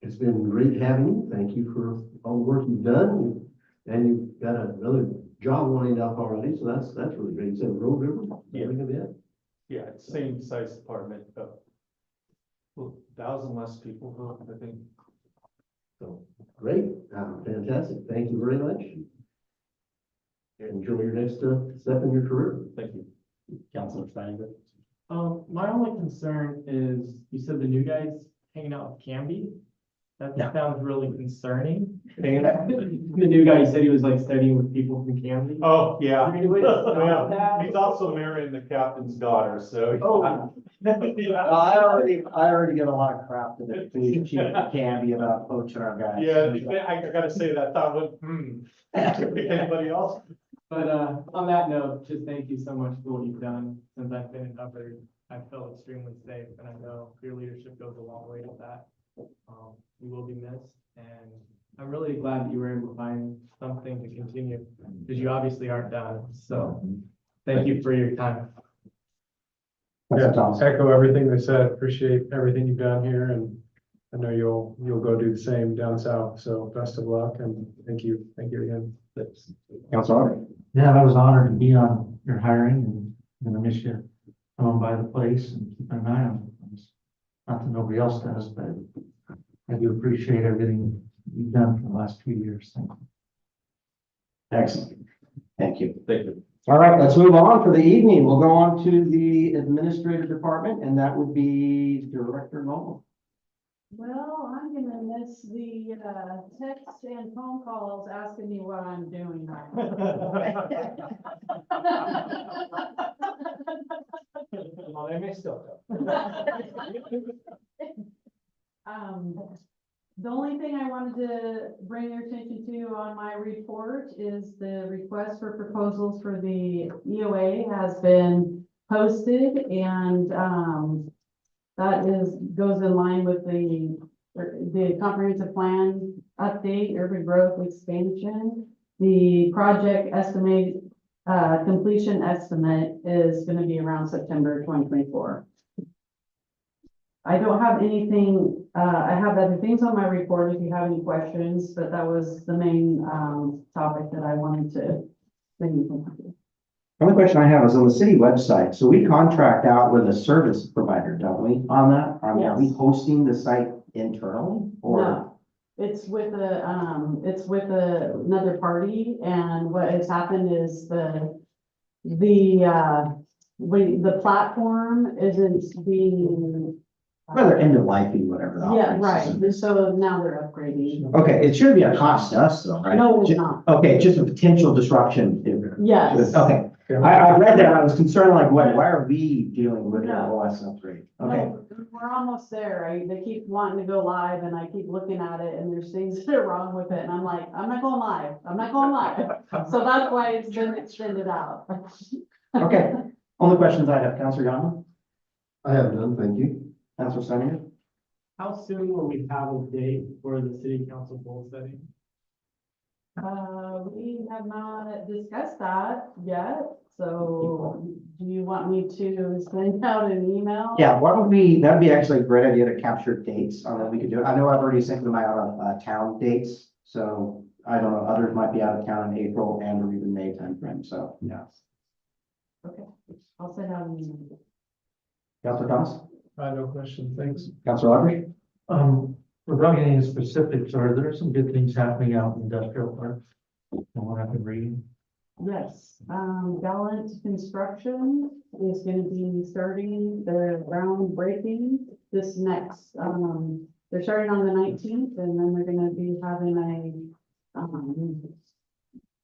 It's been great having you. Thank you for all the work you've done. And you've got another job lined up already, so that's really great. You said Road River? Yeah. Yeah, it's same size department, but 1,000 less people, I think. So Great, fantastic. Thank you very much. Enjoy your next step in your career. thank you. Councilor Steinberg? My only concern is, you said the new guy's hanging out with Canby. That Yeah. sounds really concerning. The new guy said he was like studying with people from Canby. Oh, yeah. Is there any way to stop that? He's also marrying the captain's daughter, so. Oh. I already get a lot of crap to the police chief Canby about poaching our guys. Yeah, I gotta say that, thought, anybody else? But on that note, just thank you so much for what you've done since I've been in Hubbard. I felt extremely safe, and I know your leadership goes a long way with that. You will be missed, and I'm really glad that you were able to find something to continue, because you obviously aren't done. So thank you for your time. Yeah, echo everything they said. Appreciate everything you've done here, and I know you'll go do the same down south. So best of luck, and thank you again. Councilor? Yeah, I was honored to be on your hiring, and I'm gonna miss you coming by the place and keeping an eye on Not that nobody else does, but I do appreciate everything you've done for the last 2 years. Thank you. Excellent. Thank you. Thank you. All right, let's move on for the evening. We'll go on to the administrative department, and that would be Director Noel. Well, I'm gonna miss the, texts and phone calls asking me what I'm doing right Well, they may still come. The only thing I wanted to bring your attention to on my report is the request for proposals for the EOA has been posted and, that goes in line with the comprehensive plan update, urban growth expansion. The project estimate, completion estimate is gonna be around September 2024. I don't have anything, I have other things on my report if you have any questions, but that was the main, topic that I wanted to bring you. The only question I have is on the city website. So we contract out with a service provider, don't we, on that? Are we Yes. hosting the site internally or? No, it's with another party, and what has happened is the platform isn't being. Well, they're end of life and whatever. the Yeah, operating right, system. so now they're upgrading. Okay, it shouldn't be a cost to us though, right? No, it's not. Okay, just a potential disruption. Yes. Okay, I read that, I was concerned like, why are we dealing with an No. OS upgrade? Okay, No, we're almost there. They keep wanting to go live and I keep looking at it and there's things that are wrong with it. And I'm like, I'm not going live. I'm not going live. So that's why it's been extended out. okay. Only questions I have, Counselor Donovan, I have none, thank you. Counselor Sunny. How soon will we have a date for the city council goal setting? We have not discussed that yet. So do you want me to send out an email? Yeah, that'd be actually a great idea to capture dates on that we could do it. I know I've already sent them out town dates, so I don't know, others might be out of town in April and or even May timeframe, so, yeah. Okay, I'll send out an email. Counselor Thomas, No question, thanks. Counselor Audrey? Without getting into specifics, are there some good things happening out in industrial park? From what I've been reading. Yes, Gallant Construction is gonna be starting their groundbreaking this next, they're starting on the 19th and then they're gonna be having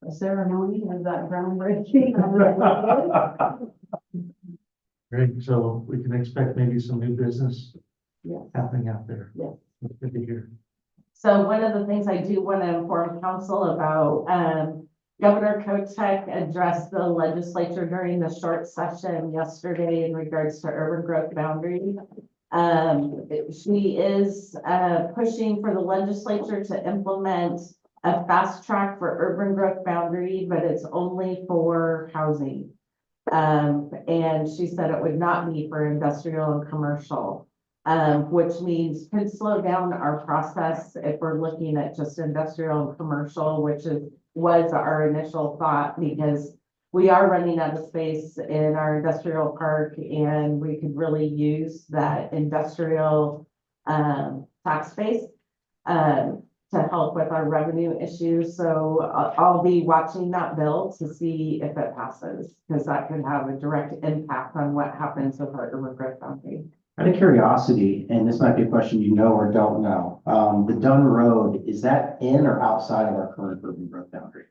a ceremony of that groundbreaking. Great, so we can expect maybe some new business Yes. happening out there. Yeah. That's good to hear. So one of the things I do want to inform council about, Governor Kotek addressed the legislature during the short session yesterday in regards to urban growth boundary. She is pushing for the legislature to implement a fast track for urban growth boundary, but it's only for housing. And she said it would not be for industrial and commercial. Which means could slow down our process if we're looking at just industrial and commercial, was our initial thought, because we are running out of space in our industrial park and we could really use that industrial tax base to help with our revenue issues. So I'll be watching that bill to see if it passes, because that could have a direct impact on what happens with our urban growth boundary. Out of curiosity, and this might be a question you know or don't know, the Dunn Road, is that in or outside of our current urban growth boundary?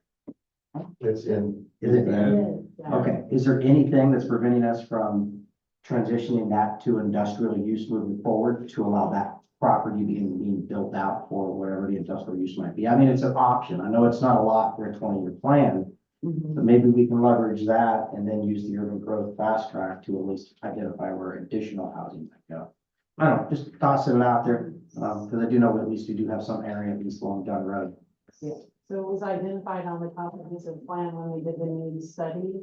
It's in. Is it in? Yeah. Okay, is there anything that's preventing us from transitioning that to industrial use moving forward to allow that property being built out for whatever the industrial use might be? I mean, it's an option. I know it's not a lot for a 20-year plan, but maybe we can leverage that and then use the urban growth fast track to at least identify where additional housing might go. I don't know, just tossing it out there, because I do know at least we do have some area of East Long Dunn Road. Yeah. So it was identified on the comprehensive plan when we did the needs study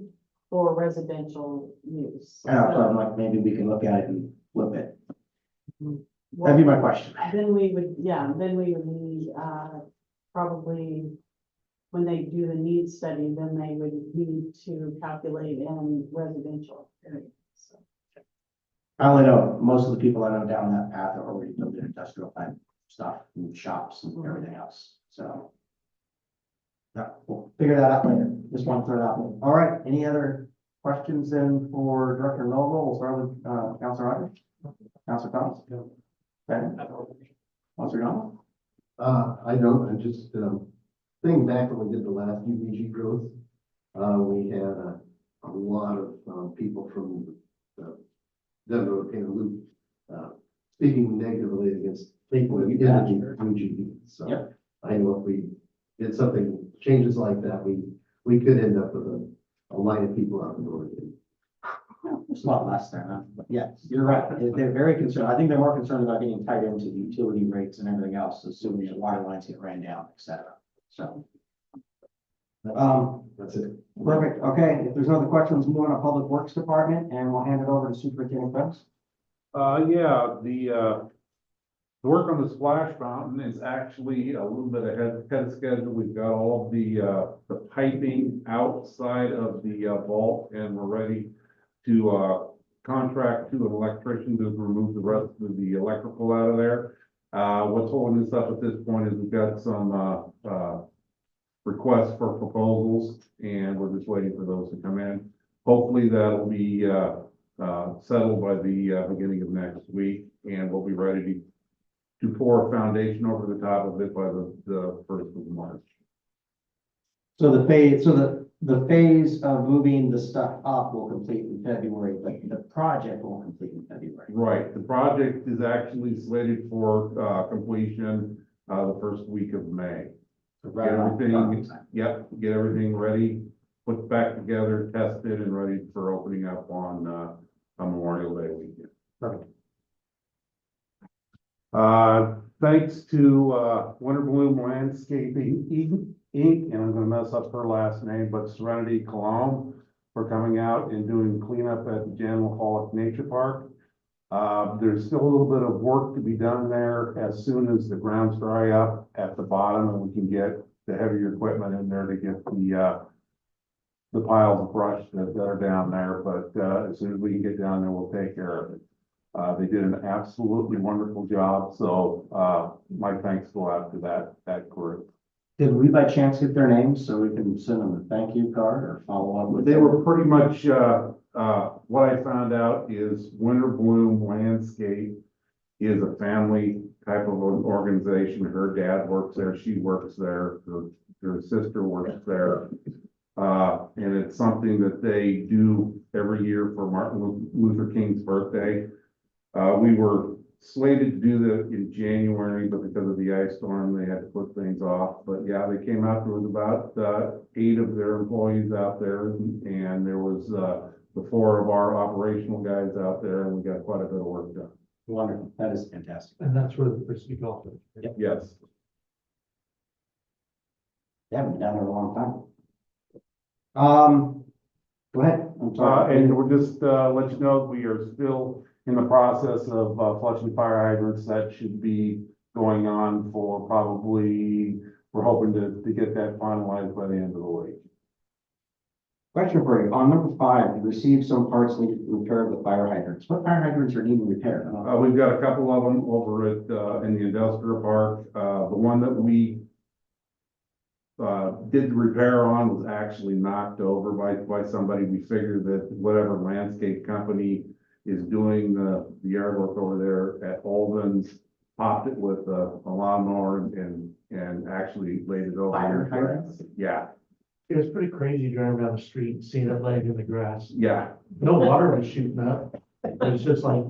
for residential use. And so I'm like, maybe we can look at it and flip it. That'd be my question. Then we would need, probably, when they do the needs study, then they would need to calculate in residential areas. So. I only know, most of the people I know down that path are already building industrial type stuff, and shops and everything else, so. Yeah, we'll figure that out later, just want to throw it out there. All right, any other questions then for Director Noble? We'll start with, Councilor Rogers. Councilor Thomas? Ben? Councilor Donald? I don't, I just, thinking back when we did the last UVG growth, we had a lot of, people from the Denver Cane Loop, speaking negatively against people in the UVG. So Yep. I know if we did something, changes like that, we could end up with a line of people out the door again. There's a lot less there, huh? But yeah, you're right. They're very concerned. I think they're more concerned about getting tied into the utility rates and everything else, assuming that water lines get ran down, et cetera. So. That's it. Perfect. Okay, if there's no other questions, move on to Public Works Department, and we'll hand it over to Superintendent Fritz. Yeah, the work on the splash mountain is actually a little bit ahead of schedule. We've got all of the piping outside of the vault, and we're ready to contract to an electrician to remove the rest of the electrical out of there. What's holding this up at this point is we've got some requests for proposals, and we're just waiting for those to come in. Hopefully that'll be settled by the beginning of next week, and we'll be ready to pour a foundation over the top of it by the 1st of March. So the phase of moving the stuff up will complete in February, but the project will complete in February. Right, the project is actually slated for completion the first week of May. Right Get on everything, time. yep, get everything ready, put back together, tested, and ready for opening up on Memorial Day weekend. Perfect. Thanks to Winter Bloom Landscaping Inc., and I'm gonna mess up her last name, but Serenity Cologne, for coming out and doing cleanup at the Jan Mahalik Nature Park. There's still a little bit of work to be done there as soon as the grounds dry up at the bottom, and we can get the heavier equipment in there to get the piles of brush that are down there, but as soon as we can get down there, we'll take care of it. They did an absolutely wonderful job, so my thanks go out to that group. Did we by chance get their names so we can send them a thank you card or follow up with They them? were pretty much, what I found out is Winter Bloom Landscape is a family type of an organization. Her dad works there, she works there, her sister works there. And it's something that they do every year for Martin Luther King's birthday. We were slated to do that in January, but because of the ice storm, they had to put things off. But yeah, they came out, there was about 8 of their employees out there, and there was the 4 of our operational guys out there, and we got quite a bit of work done. Wonderful. That is fantastic. And that's where the frisbee golf is. Yep. Yes. They haven't been down there in a long time. Go ahead. I'm sorry. And we'll just let you know, we are still in the process of flushing fire hydrants. That should be going on for probably, we're hoping to get that finalized by the end of the week. Question for you. On number 5, you received some parts needed to repair the fire hydrants. What fire hydrants are needing repair? We've got a couple of them over at in the industrial park. The one that we did the repair on was actually knocked over by somebody. We figured that whatever landscape company is doing the yard work over there at Alden's popped it with a lawnmower and actually laid it over. Fire hydrants? Yeah, It was pretty crazy driving down the street and seeing it laying in the grass. yeah. No water was shooting up. It's just like,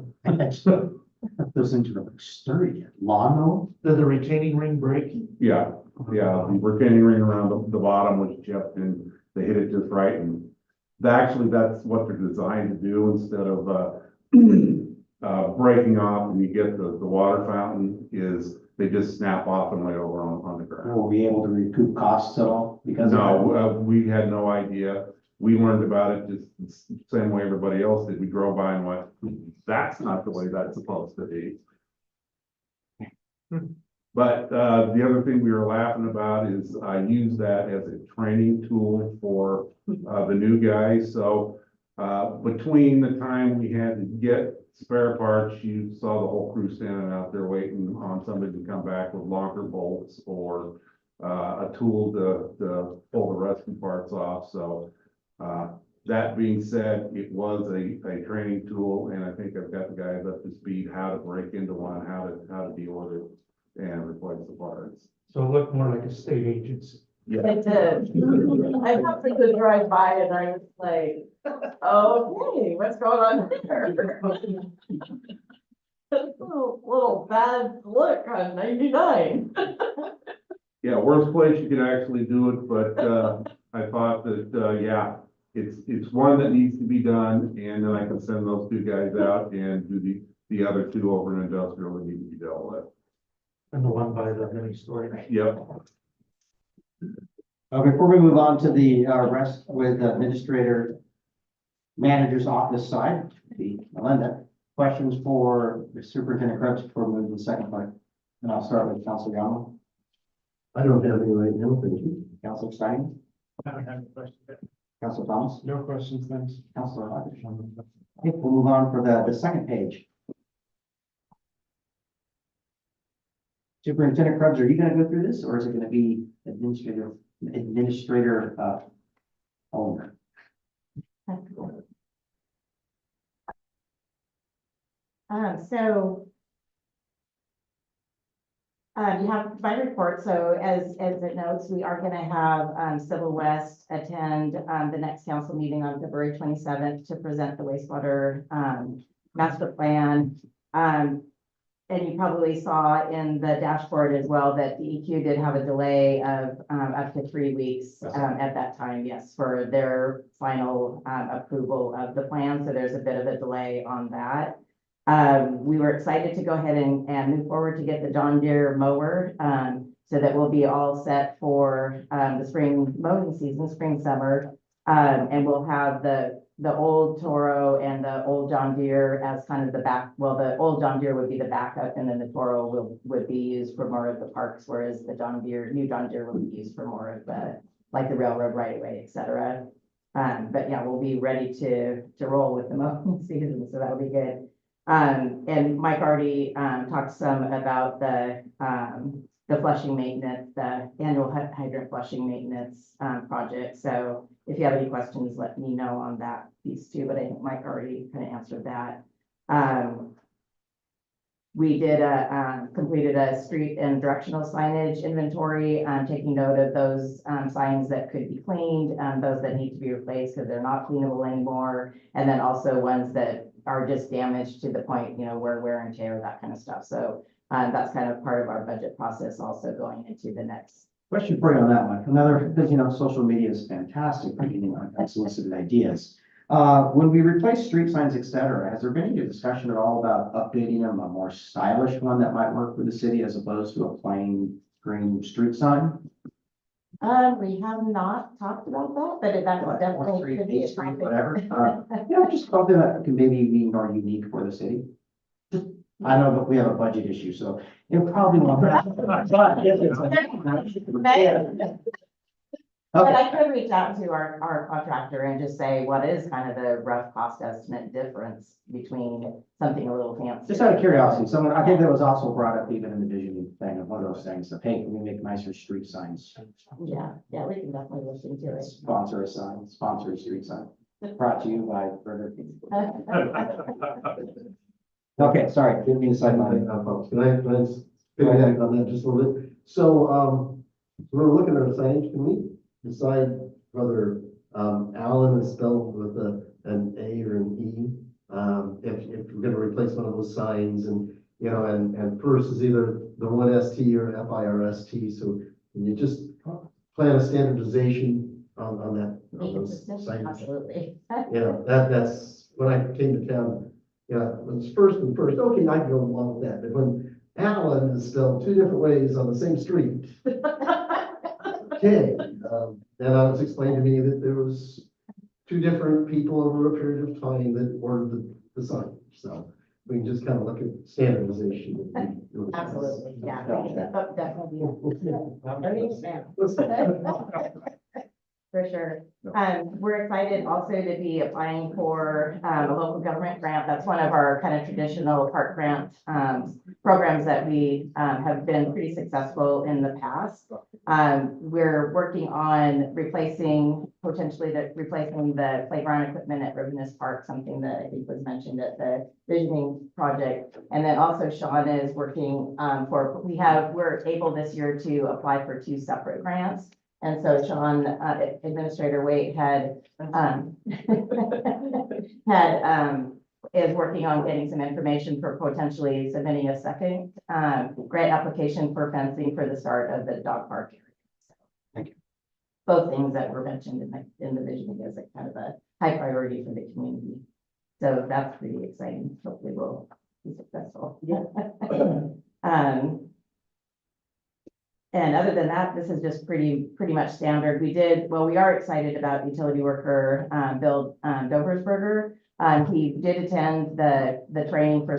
Those things are sturdy. Lawnmower? did the retaining ring break? Yeah, yeah, the retaining ring around the bottom was chipped and they hit it just right, and actually that's what they're designed to do instead of breaking off and you get the water fountain, is they just snap off and lay over on the ground. Will we be able to recoup costs at all because of that? No, we had no idea. We learned about it just the same way everybody else did. We drove by and went, that's not the way that's supposed to be. But the other thing we were laughing about is I use that as a training tool for the new guys. So Between the time we had to get spare parts, you saw the whole crew standing out there waiting on somebody to come back with longer bolts or a tool to pull the rescue parts off. So that being said, it was a training tool, and I think I've got the guys up to speed how to break into one, how to deal with it and replace the parts. So it looked more like a state agency. Yeah. It did. I happened to drive by and I was like, okay, what's going on there? Little bad look on 99. Yeah, worst place you could actually do it, but I thought that, yeah, it's one that needs to be done, and then I can send those two guys out and do the other two over in industrial that need to be dealt with. And the one by the mini store. Yep. Before we move on to the rest with Administrator Manager's Office side, the Melinda, questions for the Superintendent Krebs before we move to the second part? And I'll start with Councilor Young. I don't have any right now, thank you. Councilor Stein, I don't have any questions. Councilor Thomas, No questions, thanks. Councilor Hodges. Okay, we'll move on for the second page. Superintendent Krebs, are you gonna go through this, or is it gonna be administrator owner? You have my report, so as it notes, we are gonna have, Civil West attend, the next council meeting on February 27th to present the wastewater, master plan. And you probably saw in the dashboard as well that DEQ did have a delay of, up to 3 weeks, at that time, yes, for their final, approval of the plan, so there's a bit of a delay on that. We were excited to go ahead and move forward to get the John Deere mower, so that we'll be all set for, the spring mowing season, spring, summer. And we'll have the old Toro and the old John Deere as kind of the back, well, the old John Deere would be the backup, and then the Toro would be used for more of the parks, whereas the new John Deere would be used for more of the, like the railroad right of way, et cetera. But yeah, we'll be ready to roll with the mowing season, so that'll be good. And Mike already, talked some about the flushing maintenance, the annual hydrant flushing maintenance, project. So if you have any questions, let me know on that piece too, but I think Mike already kind of answered that. We did completed a street and directional signage inventory, taking note of those signs that could be cleaned, those that need to be replaced because they're not cleanable anymore, and then also ones that are just damaged to the point, where wear and tear, that kind of stuff. So that's kind of part of our budget process also going into the next. Question for you on that one. Because, social media is fantastic for getting unsolicited ideas. When we replace street signs, et cetera, has there been any discussion at all about updating them, a more stylish one that might work for the city as opposed to a plain green street sign? We have not talked about that, but that's definitely could be a Street, topic. whatever. Just something that can maybe be more unique for the city. I know that we have a budget issue, so it probably won't happen. But if it's But okay. I could reach out to our contractor and just say, what is kind of the rough cost estimate difference between something a little fancy? Just out of curiosity, I think that was also brought up even in the visioning thing of one of those things, the paint, we make nicer street signs. Yeah, we can definitely look into it. Sponsor a street sign. Brought to you by Burger King. Okay, sorry, didn't mean to sideline. Folks, can I just piggyback on that just a little bit? So, we're looking at a signage, can we decide whether, Allen is spelled with an A or an E? If we're gonna replace one of those signs and, and first is either the one ST or FIRST, so can you just plan a standardization on that, on those signage? Absolutely. That's, when I came to town, it was first, okay, I can go along with that, but when Allen is spelled two different ways on the same street. Okay, then it was explained to me that there was two different people over a period of time that ordered the sign, so we can just kind of look at standardization. Absolutely, yeah. Definitely. For sure. We're excited also to be applying for a local government grant. That's one of our kind of traditional park grant programs that we have been pretty successful in the past. We're working on replacing the playground equipment at Rivinus Park, something that I think was mentioned at the visioning project. And then also Sean is working we're able this year to apply for 2 separate grants. And so Sean, Administrator Waite is working on getting some information for potentially submitting a second grant application for fencing for the start of the dog park area. So, thank you. Both things that were mentioned in the visioning as a kind of a high priority for the community. So that's pretty exciting. Hopefully we'll be successful. Yeah. And other than that, this is just pretty much standard. We are excited about utility worker Bill Doversberger. He did attend the training for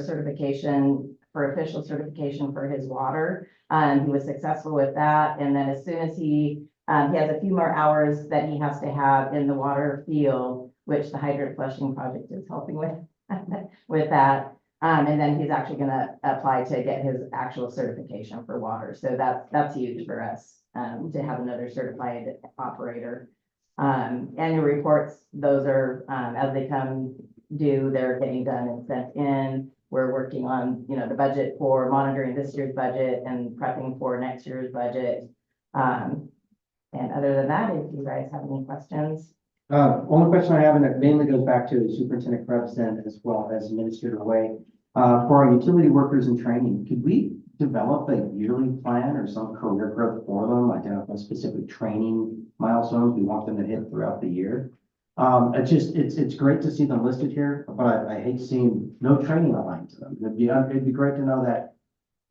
official certification for his water. He was successful with that. And then as soon as he has a few more hours that he has to have in the water field, which the hydrant flushing project is helping with that. And then he's actually gonna apply to get his actual certification for water. So that's huge for us, to have another certified operator. Annual reports, those are, as they come due, they're getting done and sent in. We're working on, the budget for monitoring this year's budget and prepping for next year's budget. And other than that, if you guys have any questions. Only question I have, and it mainly goes back to Superintendent Krebs then, as well as Administrator Way. For our utility workers in training, could we develop a yearly plan or some career growth for them, identify specific training milestones we want them to hit throughout the year? It's great to see them listed here, but I hate seeing no training aligned to them. It'd be great to know that.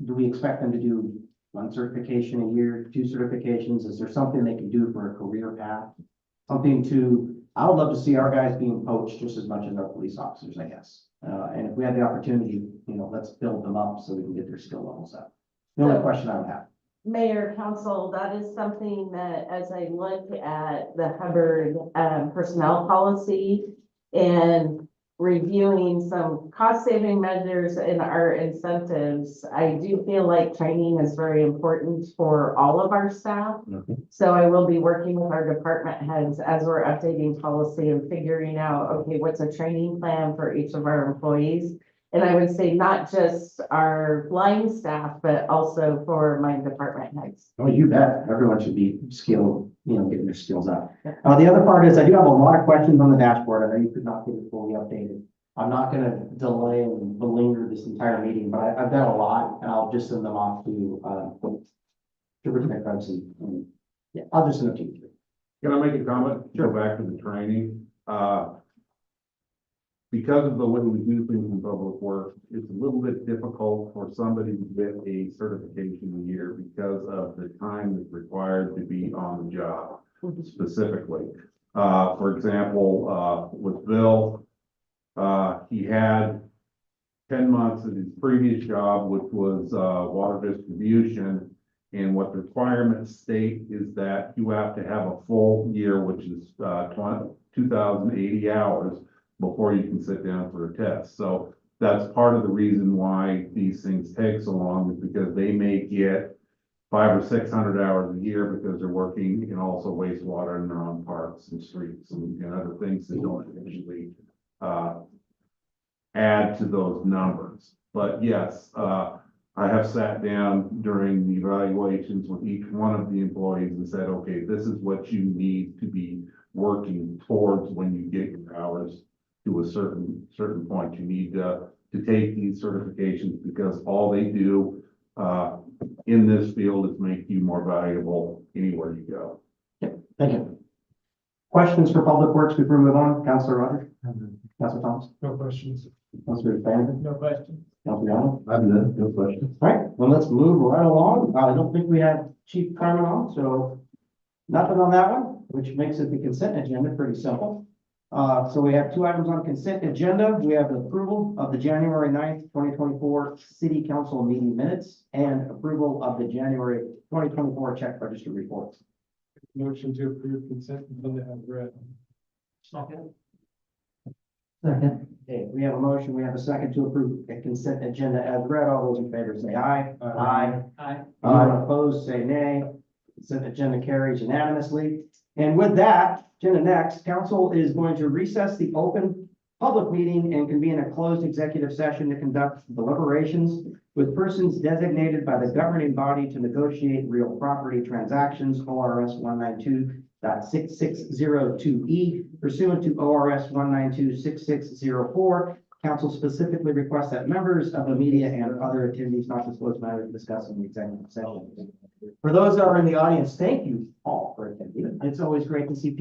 Do we expect them to do 1 certification a year, 2 certifications? Is there something they can do for a career path? I would love to see our guys being poached just as much as our police officers, I guess. And if we have the opportunity, let's build them up so we can get their skill levels up. The only question I would have. Mayor, council, that is something that as I look at the Hubbard personnel policy and reviewing some cost saving measures in our incentives, I do feel like training is very important for all of our staff. So I will be working with our department heads as we're updating policy and figuring out, okay, what's a training plan for each of our employees? And I would say not just our line staff, but also for my department heads. Oh, you bet. Everyone should be skilled, getting their skills up. The other part is I do have a lot of questions on the dashboard. I know you could not get it fully updated. I'm not going to delay and belinger this entire meeting, but I've done a lot and I'll just send them off to Superintendent Krebs and yeah, I'll just send them to you. Can I make a comment? Go back to the training. Because of the way we do things in public works, it's a little bit difficult for somebody to get a certification a year because of the time that's required to be on the job specifically. For example, with Bill, he had 10 months at his previous job, which was water distribution. And what the requirements state is that you have to have a full year, which is 2,080 hours before you can sit down for a test. So that's part of the reason why these things take so long, is because they may get 500 or 600 hours a year because they're working in also wastewater and they're on parks and streets and other things that don't usually add to those numbers. But yes, I have sat down during the evaluations with each one of the employees and said, okay, this is what you need to be working towards when you get your hours to a certain point. You need to take these certifications because all they do in this field is make you more valuable anywhere you go. Thank you. Questions for Public Works before we move on? Councilor Rogers? Councilor Thomas? No questions. Councilor Bannerman? No question. Councilor Allen? I've done, no questions. All right, well, let's move right along. I don't think we have Chief Carmen on, so nothing on that one, which makes it the consent agenda pretty simple. So we have 2 items on consent agenda. We have the approval of the January 9th, 2024 City Council meeting minutes and approval of the January 2024 check register reports. Motion to approve consent agenda as read. Second. Second. Okay, we have a motion, we have a second to approve the consent agenda as read. All those in favor say aye. Aye. Aye. Anyone opposed, say nay. Consent agenda carries unanimously. And with that, agenda next, council is going to recess the open public meeting and convene a closed executive session to conduct deliberations with persons designated by the governing body to negotiate real property transactions, ORS 192.6602E, pursuant to ORS 192.6604. Council specifically requests that members of the media and other attendees not disclose matters discussed in the executive session. For those that are in the audience, thank you all for attending. It's always great to see people